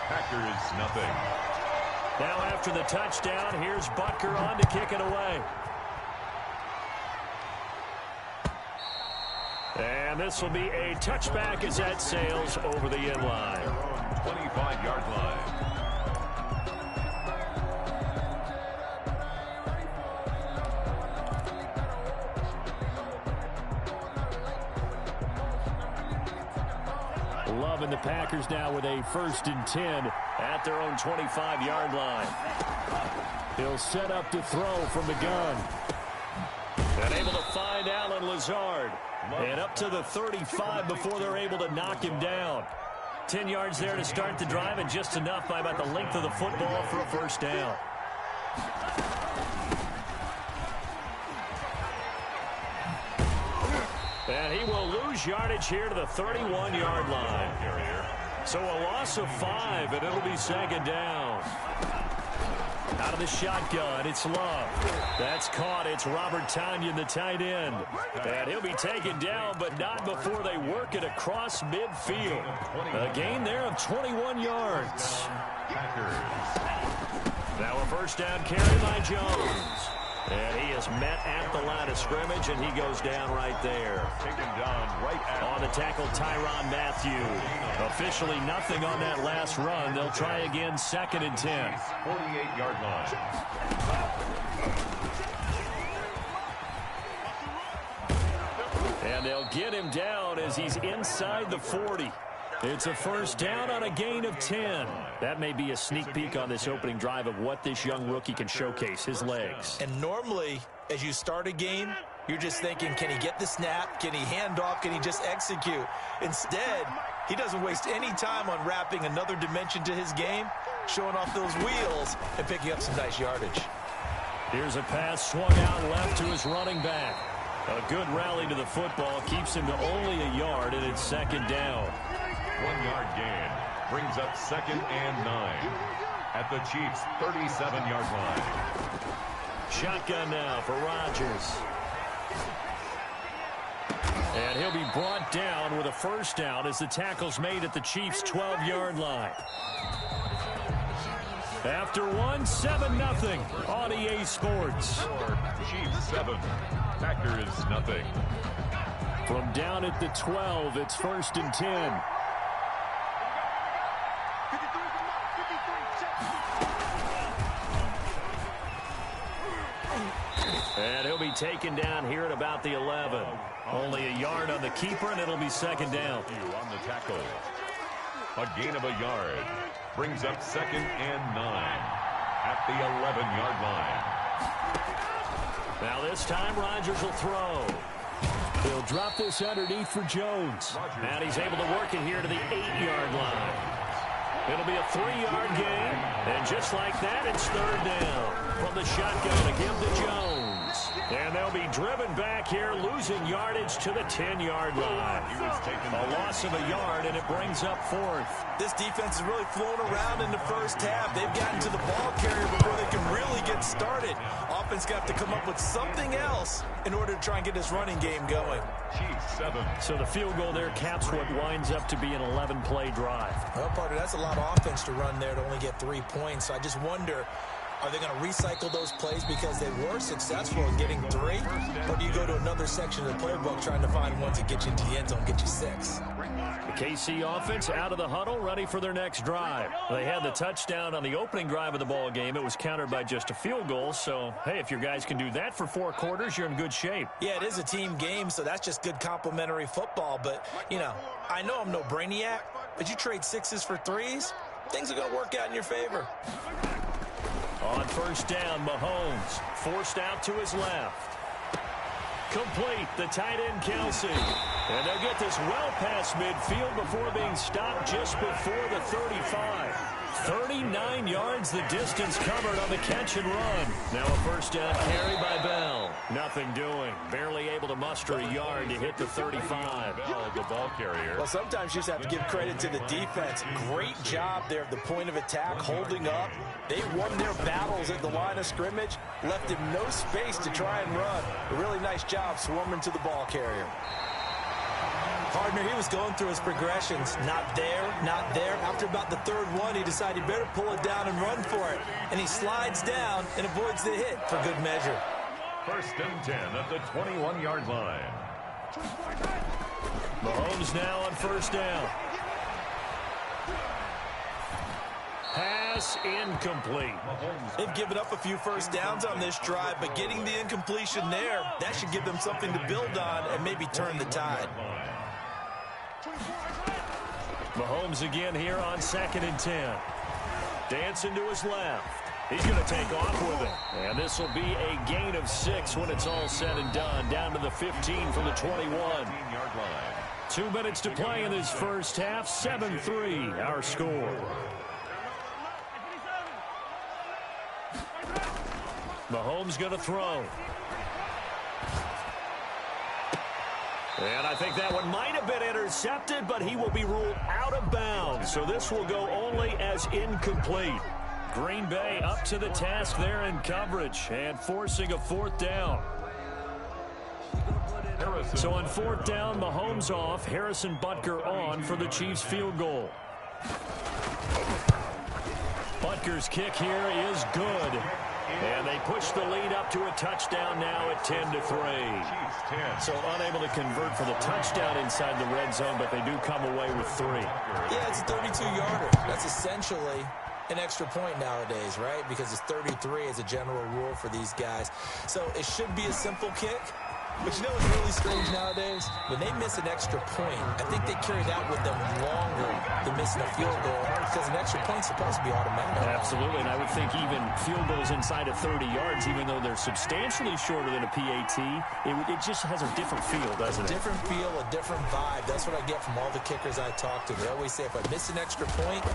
[SPEAKER 3] Packers nothing.
[SPEAKER 1] Now after the touchdown, here's Butker on to kick it away. And this will be a touchback as that sails over the end line.
[SPEAKER 3] 25-yard line.
[SPEAKER 1] Love and the Packers now with a 1st and 10 at their own 25-yard line. He'll set up to throw from the gun. And able to find Allen Lazard. And up to the 35 before they're able to knock him down. 10 yards there to start the drive, and just enough by about the length of the football for a 1st down. And he will lose yardage here to the 31-yard line. So a loss of 5, and it'll be 2nd down. Out of the shotgun, it's Love. That's caught. It's Robert Tonyan, the tight end. And he'll be taken down, but not before they work it across midfield. A gain there of 21 yards. Now a first down carry by Jones. And he is met at the line of scrimmage, and he goes down right there.
[SPEAKER 3] Taken down right at
[SPEAKER 1] on the tackle, Tyrann Mathieu. Officially nothing on that last run. They'll try again, 2nd and 10.
[SPEAKER 3] 48-yard line.
[SPEAKER 1] And they'll get him down as he's inside the 40. It's a first down on a gain of 10. That may be a sneak peek on this opening drive of what this young rookie can showcase, his legs.
[SPEAKER 2] And normally, as you start a game, you're just thinking, can he get the snap? Can he hand off? Can he just execute? Instead, he doesn't waste any time on wrapping another dimension to his game, showing off those wheels, and picking up some nice yardage.
[SPEAKER 1] Here's a pass swung out left to his running back. A good rally to the football keeps him to only a yard, and it's 2nd down.
[SPEAKER 3] 1-yard gain brings up 2nd and 9 at the Chiefs' 37-yard line.
[SPEAKER 1] Shotgun now for Rodgers. And he'll be brought down with a first down as the tackle's made at the Chiefs' 12-yard line. After one, 7-0 on EA Sports.
[SPEAKER 3] Chiefs 7, Packers nothing.
[SPEAKER 1] From down at the 12, it's 1st and 10. And he'll be taken down here at about the 11. Only a yard on the keeper, and it'll be 2nd down.
[SPEAKER 3] On the tackle. A gain of a yard brings up 2nd and 9 at the 11-yard line.
[SPEAKER 1] Now this time Rodgers will throw. He'll drop this underneath for Jones. And he's able to work it here to the 8-yard line. It'll be a 3-yard gain. And just like that, it's 3rd down. From the shotgun to give to Jones. And they'll be driven back here, losing yardage to the 10-yard line. A loss of a yard, and it brings up 4th.
[SPEAKER 2] This defense is really flown around in the first half. They've gotten to the ball carrier before they can really get started. Offense got to come up with something else in order to try and get this running game going.
[SPEAKER 3] Chiefs 7.
[SPEAKER 1] So the field goal there caps what winds up to be an 11-play drive.
[SPEAKER 2] Well, partner, that's a lot of offense to run there to only get 3 points. So I just wonder, are they going to recycle those plays because they were successful in getting 3? Or do you go to another section of the playbook trying to find ones that get you into the end zone, get you 6?
[SPEAKER 1] The KC offense out of the huddle, ready for their next drive. They had the touchdown on the opening drive of the ball game. It was countered by just a field goal. So, hey, if your guys can do that for 4 quarters, you're in good shape.
[SPEAKER 2] Yeah, it is a team game, so that's just good complementary football. But, you know, I know I'm no brainiac, but you trade 6s for 3s, things are going to work out in your favor.
[SPEAKER 1] On first down, Mahomes forced out to his left. Complete, the tight end Kelsey. And they'll get this well past midfield before being stopped just before the 35. 39 yards the distance covered on the catch and run. Now a first down carry by Bell. Nothing doing. Barely able to muster a yard to hit the 35.
[SPEAKER 3] Bell, the ball carrier.
[SPEAKER 2] Well, sometimes you just have to give credit to the defense. Great job there at the point of attack, holding up. They won their battles at the line of scrimmage, left him no space to try and run. A really nice job swarming to the ball carrier. Partner, he was going through his progressions. Not there, not there. After about the 3rd one, he decided he better pull it down and run for it. And he slides down and avoids the hit for good measure.
[SPEAKER 3] 1st and 10 at the 21-yard line.
[SPEAKER 1] Mahomes now on first down. Pass incomplete.
[SPEAKER 2] They've given up a few first downs on this drive, but getting the incompletion there, that should give them something to build on and maybe turn the tide.
[SPEAKER 1] Mahomes again here on 2nd and 10. Dancing to his left. He's going to take off with it. And this will be a gain of 6 when it's all said and done. Down to the 15 from the 21.
[SPEAKER 3] 15-yard line.
[SPEAKER 1] 2 minutes to play in this first half. 7-3 our score. Mahomes going to throw. And I think that one might have been intercepted, but he will be ruled out of bounds. So this will go only as incomplete. Green Bay up to the task there in coverage and forcing a fourth down. So on fourth down, Mahomes off, Harrison Butker on for the Chiefs field goal. Butker's kick here is good. And they push the lead up to a touchdown now at 10-3. So unable to convert for the touchdown inside the red zone, but they do come away with 3.
[SPEAKER 2] Yeah, it's a 32-yarder. That's essentially an extra point nowadays, right? Because it's 33 as a general rule for these guys. So it should be a simple kick. But you know what's really strange nowadays? When they miss an extra point, I think they carry that with them longer than missing a field goal because an extra point's supposed to be automatic.
[SPEAKER 1] Absolutely, and I would think even field goals inside of 30 yards, even though they're substantially shorter than a PAT, it just has a different feel, doesn't it?
[SPEAKER 2] A different feel, a different vibe. That's what I get from all the kickers I talk to. They always say if I miss an extra point,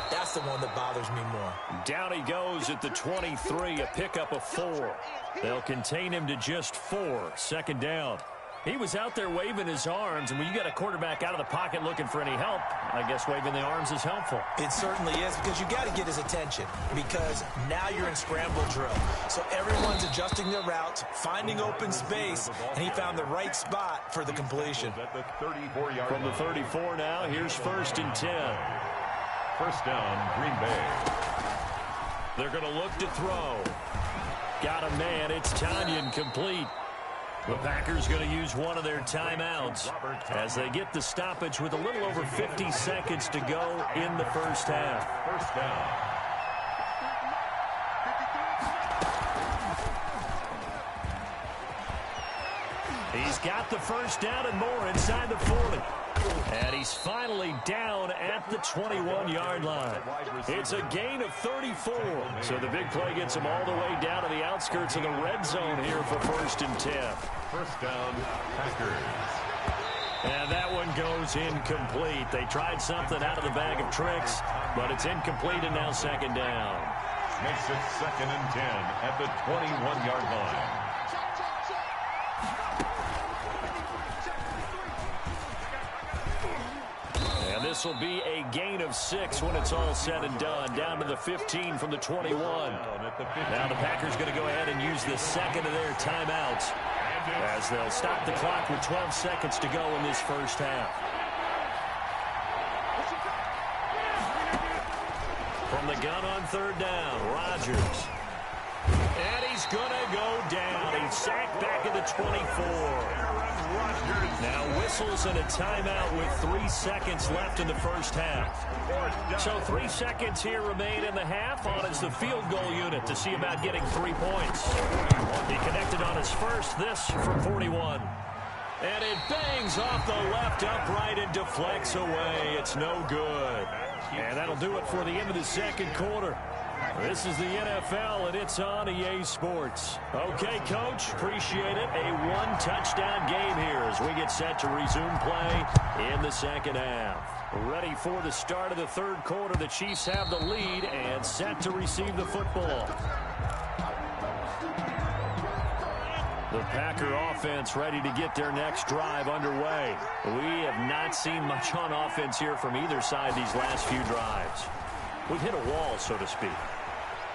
[SPEAKER 2] that's the one that bothers me more.
[SPEAKER 1] Down he goes at the 23, a pickup of 4. They'll contain him to just 4. Second down. He was out there waving his arms, and when you got a quarterback out of the pocket looking for any help, I guess waving the arms is helpful.
[SPEAKER 2] It certainly is, because you got to get his attention, because now you're in scramble drill. So everyone's adjusting their routes, finding open space, and he found the right spot for the completion.
[SPEAKER 1] From the 34 now, here's 1st and 10.
[SPEAKER 3] First down, Green Bay.
[SPEAKER 1] They're going to look to throw. Got a man. It's Tanyan, complete. The Packers going to use one of their timeouts as they get the stoppage with a little over 50 seconds to go in the first half.
[SPEAKER 3] First down.
[SPEAKER 1] He's got the first down and more inside the 40. And he's finally down at the 21-yard line. It's a gain of 34. So the big play gets him all the way down to the outskirts of the red zone here for 1st and 10.
[SPEAKER 3] First down, Packers.
[SPEAKER 1] And that one goes incomplete. They tried something out of the bag of tricks, but it's incomplete and now 2nd down.
[SPEAKER 3] Makes it 2nd and 10 at the 21-yard line.
[SPEAKER 1] This will be a gain of 6 when it's all said and done. Down to the 15 from the 21. Now the Packers going to go ahead and use the second of their timeouts as they'll stop the clock with 12 seconds to go in this first half. From the gun on 3rd down, Rodgers. And he's going to go down. He's sacked back at the 24. Now whistles and a timeout with 3 seconds left in the first half. So 3 seconds here remain in the half on as the field goal unit to see about getting 3 points. He connected on his first, this from 41. And it bangs off the left upright and deflects away. It's no good. And that'll do it for the end of the second quarter. This is the NFL, and it's on EA Sports. Okay, Coach, appreciate it. A one-touchdown game here as we get set to resume play in the second half. Ready for the start of the third quarter. The Chiefs have the lead and set to receive the football. The Packer offense ready to get their next drive underway. We have not seen much on offense here from either side these last few drives. We've hit a wall, so to speak.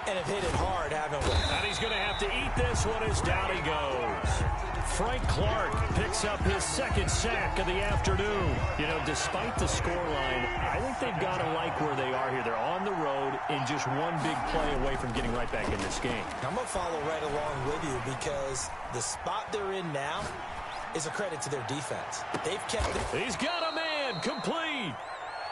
[SPEAKER 2] And have hit it hard, haven't we?
[SPEAKER 1] And he's going to have to eat this one as down he goes. Frank Clark picks up his second sack of the afternoon. You know, despite the scoreline, I think they've got to like where they are here. They're on the road and just one big play away from getting right back in this game.
[SPEAKER 2] I'm going to follow right along with you because the spot they're in now is a credit to their defense. They've kept it.
[SPEAKER 1] He's got a man, complete.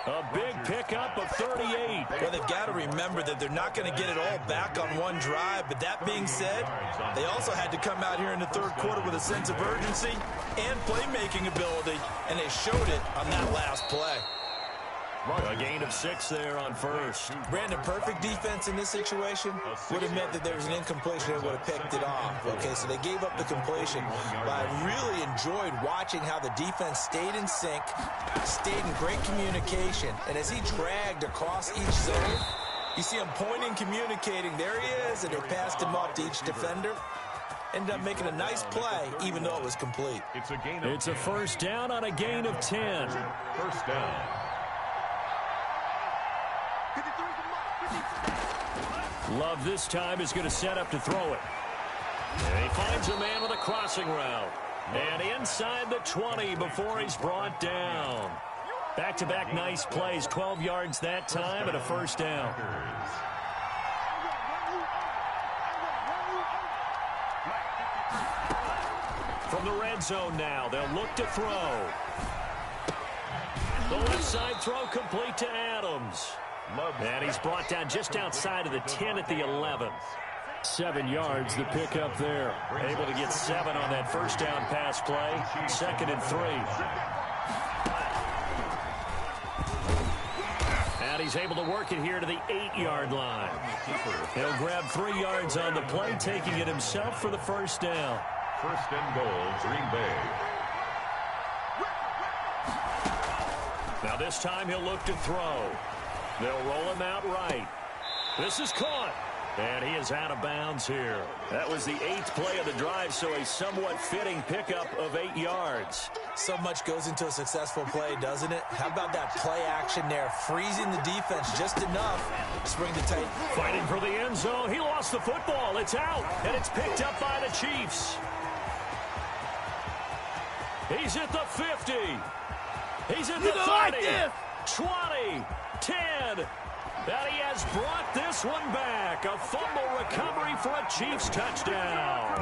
[SPEAKER 1] A big pickup of 38.
[SPEAKER 2] Well, they've got to remember that they're not going to get it all back on one drive. But that being said, they also had to come out here in the third quarter with a sense of urgency and playmaking ability, and they showed it on that last play.
[SPEAKER 1] A gain of 6 there on first.
[SPEAKER 2] Brandon, perfect defense in this situation would have meant that there was an incompletion and would have picked it off. Okay, so they gave up the completion. But I really enjoyed watching how the defense stayed in sync, stayed in great communication. And as he dragged across each zone, you see him pointing, communicating. There he is, and they passed him off to each defender. Ended up making a nice play, even though it was complete.
[SPEAKER 1] It's a first down on a gain of 10.
[SPEAKER 3] First down.
[SPEAKER 1] Love this time is going to set up to throw it. And he finds a man with a crossing route. And inside the 20 before he's brought down. Back-to-back nice plays, 12 yards that time and a first down. From the red zone now, they'll look to throw. The left side throw complete to Adams. And he's brought down just outside of the 10 at the 11. 7 yards the pick up there. Able to get 7 on that first down pass play. 2nd and 3. And he's able to work it here to the 8-yard line. He'll grab 3 yards on the play, taking it himself for the first down.
[SPEAKER 3] 1st and goal, Green Bay.
[SPEAKER 1] Now this time he'll look to throw. They'll roll him out right. This is caught. And he is out of bounds here. That was the 8th play of the drive, so a somewhat fitting pickup of 8 yards.
[SPEAKER 2] So much goes into a successful play, doesn't it? How about that play action there? Freezing the defense just enough to bring the tape.
[SPEAKER 1] Fighting for the end zone. He lost the football. It's out, and it's picked up by the Chiefs. He's at the 50. He's at the 30. 20. 10. And he has brought this one back. A fumble recovery for a Chiefs touchdown.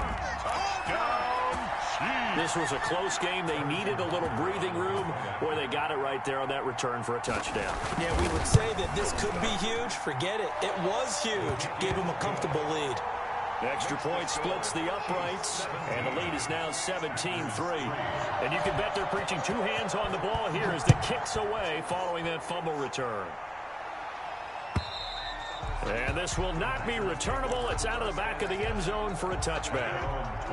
[SPEAKER 1] This was a close game. They needed a little breathing room. Boy, they got it right there on that return for a touchdown.
[SPEAKER 2] Yeah, we would say that this could be huge. Forget it. It was huge. Gave him a comfortable lead.
[SPEAKER 1] Extra point splits the uprights, and the lead is now 17-3. And you can bet they're preaching 2 hands on the ball here as the kick's away following that fumble return. And this will not be returnable. It's out of the back of the end zone for a touchback.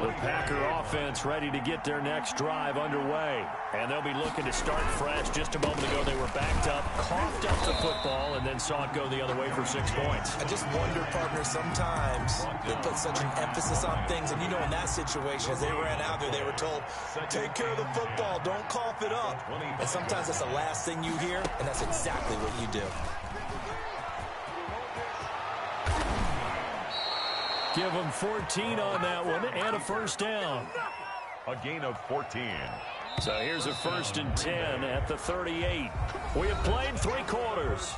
[SPEAKER 1] The Packer offense ready to get their next drive underway. And they'll be looking to start fresh. Just a moment ago, they were backed up, coughed up the football, and then saw it go the other way for 6 points.
[SPEAKER 2] I just wonder, partner, sometimes they put such an emphasis on things. And, you know, in that situation, as they ran out there, they were told, take care of the football, don't cough it up. And sometimes that's the last thing you hear, and that's exactly what you do.
[SPEAKER 1] Give them 14 on that one and a first down.
[SPEAKER 3] A gain of 14.
[SPEAKER 1] So here's a 1st and 10 at the 38. We have played 3 quarters.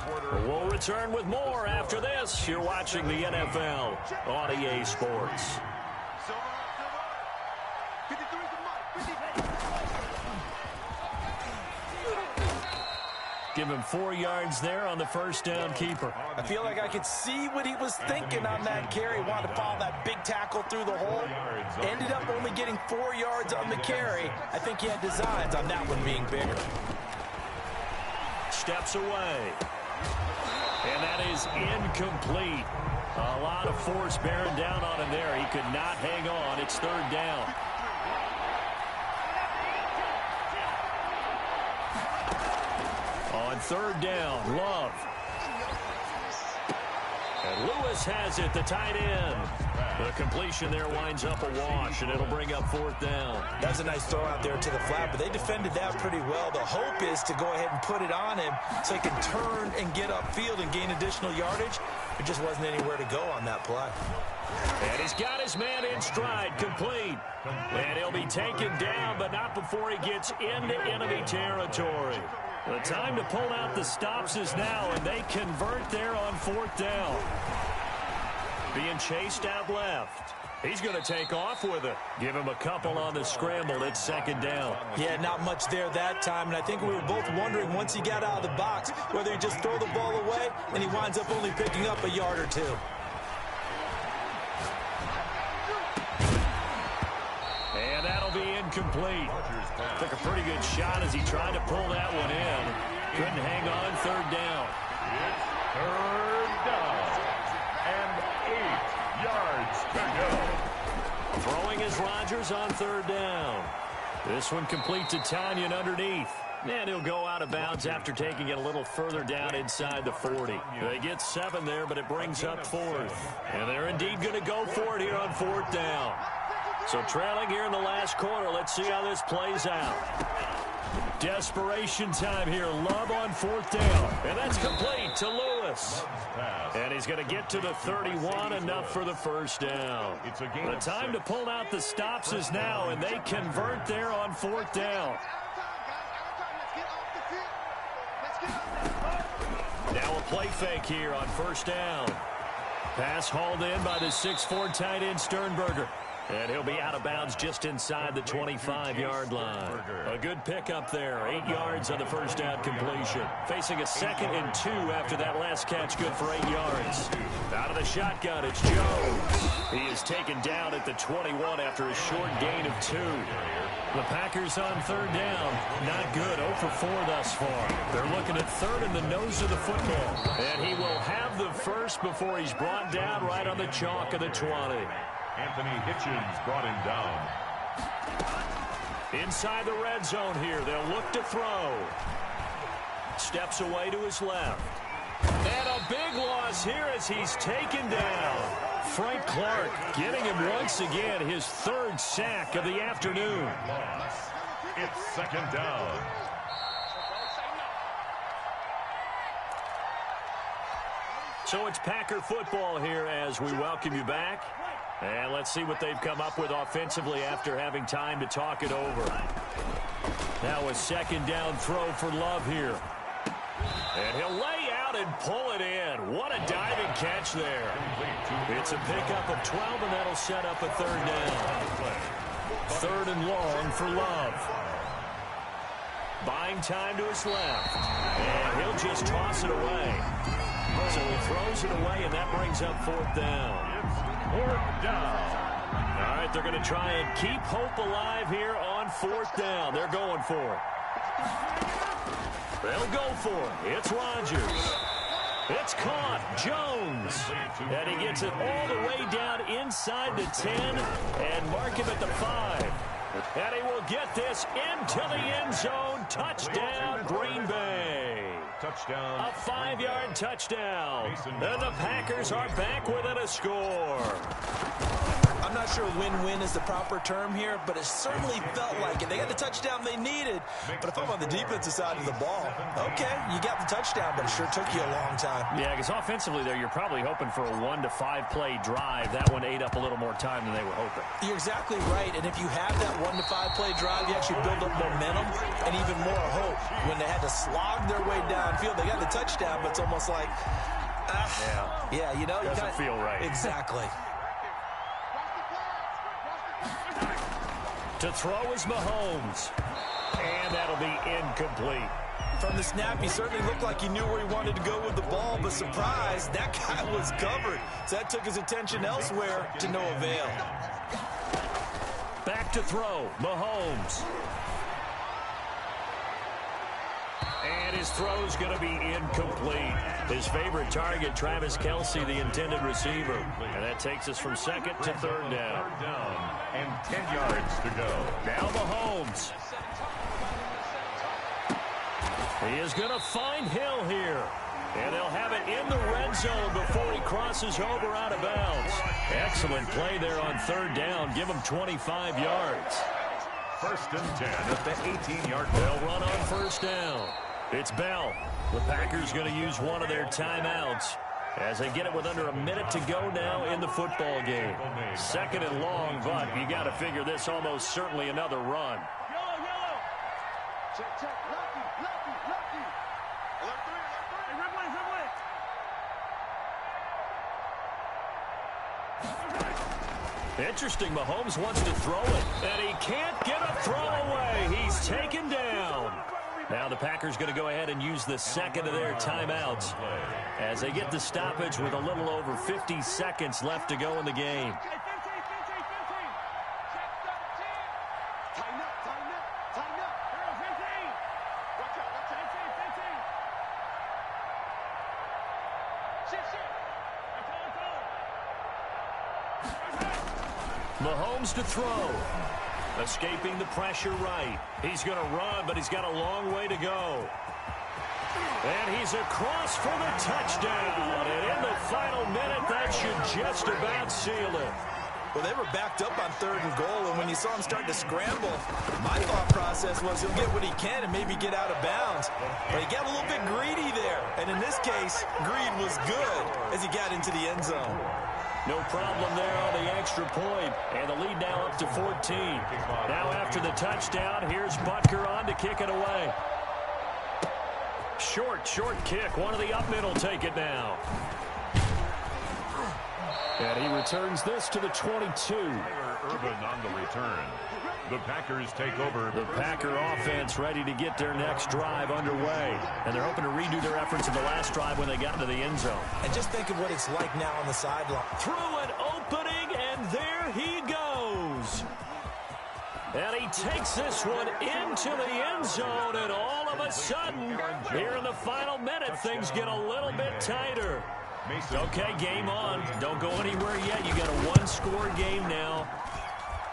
[SPEAKER 1] We'll return with more after this. You're watching the NFL on EA Sports. Give him 4 yards there on the first down keeper.
[SPEAKER 2] I feel like I could see what he was thinking on that carry. Wanted to follow that big tackle through the hole. Ended up only getting 4 yards on the carry. I think he had designs on that one being bigger.
[SPEAKER 1] Steps away. And that is incomplete. A lot of force bearing down on him there. He could not hang on. It's 3rd down. On 3rd down, Love. And Lewis has it, the tight end. The completion there winds up a wash, and it'll bring up 4th down.
[SPEAKER 2] That was a nice throw out there to the flat, but they defended that pretty well. The hope is to go ahead and put it on him so he can turn and get upfield and gain additional yardage. There just wasn't anywhere to go on that play.
[SPEAKER 1] And he's got his man in stride, complete. And he'll be taken down, but not before he gets into enemy territory. The time to pull out the stops is now, and they convert there on 4th down. Being chased out left. He's going to take off with it. Give him a couple on the scramble. It's 2nd down.
[SPEAKER 2] Yeah, not much there that time, and I think we were both wondering once he got out of the box whether he'd just throw the ball away, and he winds up only picking up a yard or 2.
[SPEAKER 1] And that'll be incomplete. Took a pretty good shot as he tried to pull that one in. Couldn't hang on. 3rd down.
[SPEAKER 3] It's 3rd down. And 8 yards to go.
[SPEAKER 1] Throwing is Rodgers on 3rd down. This one complete to Tanyan underneath. And he'll go out of bounds after taking it a little further down inside the 40. They get 7 there, but it brings up 4th. And they're indeed going to go for it here on 4th down. So trailing here in the last quarter. Let's see how this plays out. Desperation time here. Love on 4th down. And that's complete to Lewis. pass. And he's going to get to the 31, enough for the first down. The time to pull out the stops is now, and they convert there on 4th down. Now a play fake here on 1st down. Pass hauled in by the 6'4" tight end Sternberger. And he'll be out of bounds just inside the 25-yard line. A good pickup there. 8 yards on the first down completion. Facing a 2nd and 2 after that last catch, good for 8 yards. Out of the shotgun, it's Jones. He is taken down at the 21 after a short gain of 2. The Packers on 3rd down. Not good. 0 for 4 thus far. They're looking at 3rd in the nose of the football. And he will have the first before he's brought down right on the chalk of the 20.
[SPEAKER 3] Anthony Hitchens brought him down.
[SPEAKER 1] Inside the red zone here. They'll look to throw. Steps away to his left. And a big loss here as he's taken down. Frank Clark getting him once again, his 3rd sack of the afternoon.
[SPEAKER 3] It's 2nd down.
[SPEAKER 1] So it's Packer football here as we welcome you back. And let's see what they've come up with offensively after having time to talk it over. Now a 2nd down throw for Love here. And he'll lay out and pull it in. What a diving catch there. It's a pickup of 12, and that'll set up a 3rd down. 3rd and long for Love. Buying time to his left. And he'll just toss it away. So he throws it away, and that brings up 4th down.
[SPEAKER 3] 4th down.
[SPEAKER 1] All right, they're going to try and keep hope alive here on 4th down. They're going for it. They'll go for it. It's Rodgers. It's caught. Jones. And he gets it all the way down inside the 10 and mark him at the 5. And he will get this into the end zone. Touchdown, Green Bay.
[SPEAKER 3] Touchdown.
[SPEAKER 1] A 5-yard touchdown. And the Packers are back within a score.
[SPEAKER 2] I'm not sure win-win is the proper term here, but it certainly felt like it. They got the touchdown they needed. But if I'm on the defensive side of the ball, okay, you got the touchdown, but it sure took you a long time.
[SPEAKER 1] Yeah, because offensively there, you're probably hoping for a 1 to 5 play drive. That one ate up a little more time than they were hoping.
[SPEAKER 2] You're exactly right, and if you have that 1 to 5 play drive, you actually build up momentum and even more hope. When they had to slog their way downfield, they got the touchdown, but it's almost like, yeah, you know,
[SPEAKER 1] doesn't feel right.
[SPEAKER 2] Exactly.
[SPEAKER 1] To throw is Mahomes. And that'll be incomplete.
[SPEAKER 2] From the snap, he certainly looked like he knew where he wanted to go with the ball, but surprise, that guy was covered. So that took his attention elsewhere to no avail.
[SPEAKER 1] Back to throw, Mahomes. And his throw's going to be incomplete. His favorite target, Travis Kelce, the intended receiver. And that takes us from 2nd to 3rd down.
[SPEAKER 3] 3rd down and 10 yards to go.
[SPEAKER 1] Now Mahomes. He is going to find Hill here. And they'll have it in the red zone before he crosses over out of bounds. Excellent play there on 3rd down. Give him 25 yards.
[SPEAKER 3] 1st and 10 at the 18-yard line.
[SPEAKER 1] They'll run on 1st down. It's Bell. The Packers going to use one of their timeouts as they get it with under a minute to go now in the football game. 2nd and long, but you got to figure this almost certainly another run.
[SPEAKER 4] Check, check. Lucky. Alert 3. Hey, replay.
[SPEAKER 1] Interesting, Mahomes wants to throw it, and he can't get a throw away. He's taken down. Now the Packers going to go ahead and use the 2nd of their timeouts as they get the stoppage with a little over 50 seconds left to go in the game. Mahomes to throw. Escaping the pressure right. He's going to run, but he's got a long way to go. And he's across for the touchdown. And in the final minute, that should just about seal it.
[SPEAKER 2] Well, they were backed up on 3rd and goal, and when you saw him start to scramble, my thought process was he'll get what he can and maybe get out of bounds. But he got a little bit greedy there, and in this case, greed was good as he got into the end zone.
[SPEAKER 1] No problem there on the extra point, and the lead now up to 14. Now after the touchdown, here's Butker on to kick it away. Short kick. One of the up middle take it now. And he returns this to the 22.
[SPEAKER 3] Urban on the return. The Packers take over.
[SPEAKER 1] The Packer offense ready to get their next drive underway. And they're hoping to redo their efforts in the last drive when they got into the end zone.
[SPEAKER 2] And just think of what it's like now on the sideline.
[SPEAKER 1] Through an opening, and there he goes. And he takes this one into the end zone, and all of a sudden, here in the final minute, things get a little bit tighter. Okay, game on. Don't go anywhere yet. You got a one-score game now.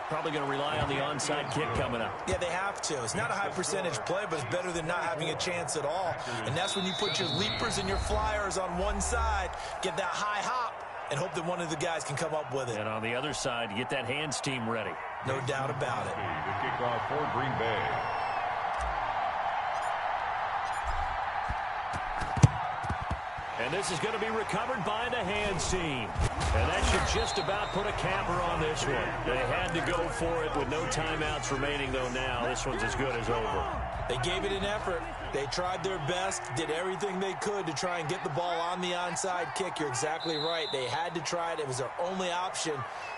[SPEAKER 1] Probably going to rely on the onside kick coming up.
[SPEAKER 2] Yeah, they have to. It's not a high percentage play, but it's better than not having a chance at all. And that's when you put your leapers and your flyers on one side, get that high hop, and hope that one of the guys can come up with it.
[SPEAKER 1] And on the other side, get that hands team ready.
[SPEAKER 2] No doubt about it.
[SPEAKER 3] The kickoff for Green Bay.
[SPEAKER 1] And this is going to be recovered by the hands team. And that should just about put a capper on this one. They had to go for it with no timeouts remaining, though now. This one's as good as over.
[SPEAKER 2] They gave it an effort. They tried their best, did everything they could to try and get the ball on the onside kick. You're exactly right. They had to try it. It was their only option.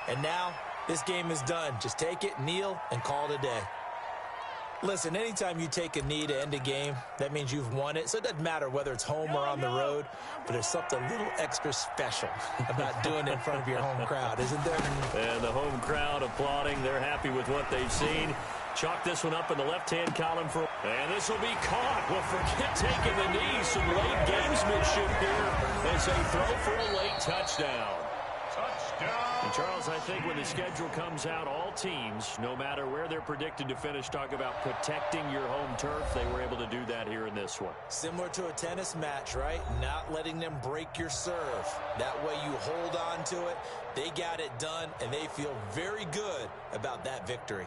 [SPEAKER 2] And now this game is done. Just take it, kneel, and call it a day. Listen, anytime you take a knee to end a game, that means you've won it. So it doesn't matter whether it's home or on the road, but there's something a little extra special about doing it in front of your home crowd, isn't there?
[SPEAKER 1] And the home crowd applauding. They're happy with what they've seen. Chalk this one up in the left-hand column for... And this will be caught. Well, forget taking the knee. Some late gamesmanship here as they throw for a late touchdown. And Charles, I think when the schedule comes out, all teams, no matter where they're predicted to finish, talk about protecting your home turf. They were able to do that here in this one.
[SPEAKER 2] Similar to a tennis match, right? Not letting them break your serve. That way you hold on to it. They got it done, and they feel very good about that victory.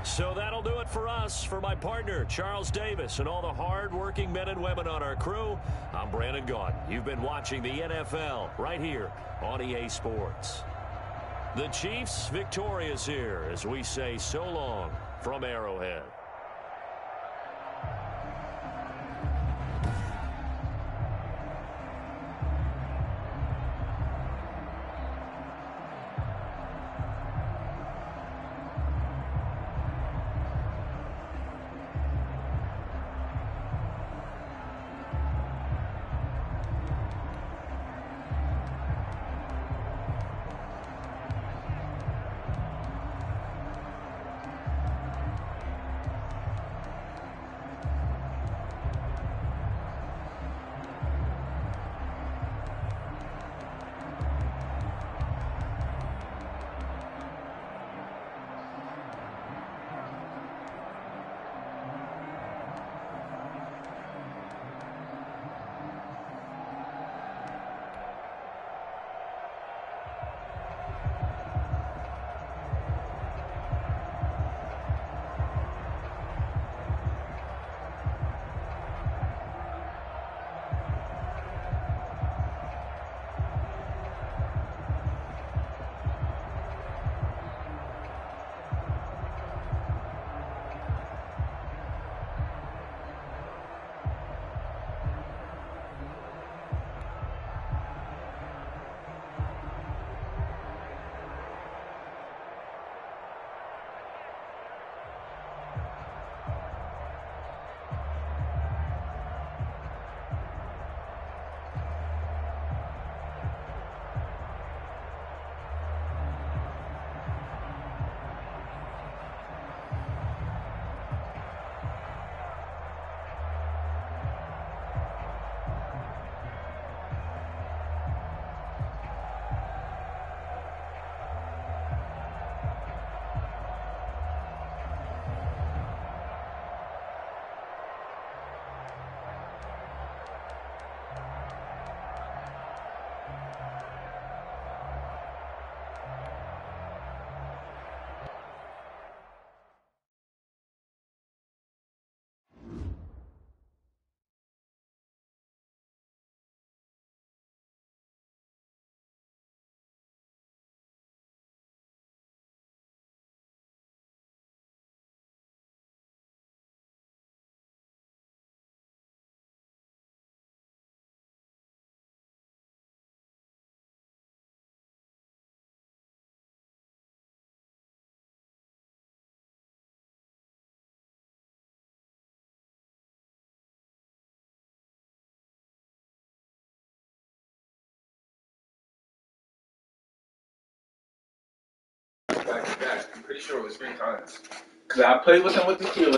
[SPEAKER 1] So that'll do it for us. For my partner, Charles Davis, and all the hard-working men and women on our crew, I'm Brandon Gaudin. You've been watching the NFL right here on EA Sports. The Chiefs victorious here as we say so long from Arrowhead.
[SPEAKER 5] back to back. I'm pretty sure it was 3 times. Because I played with him with the Steelers.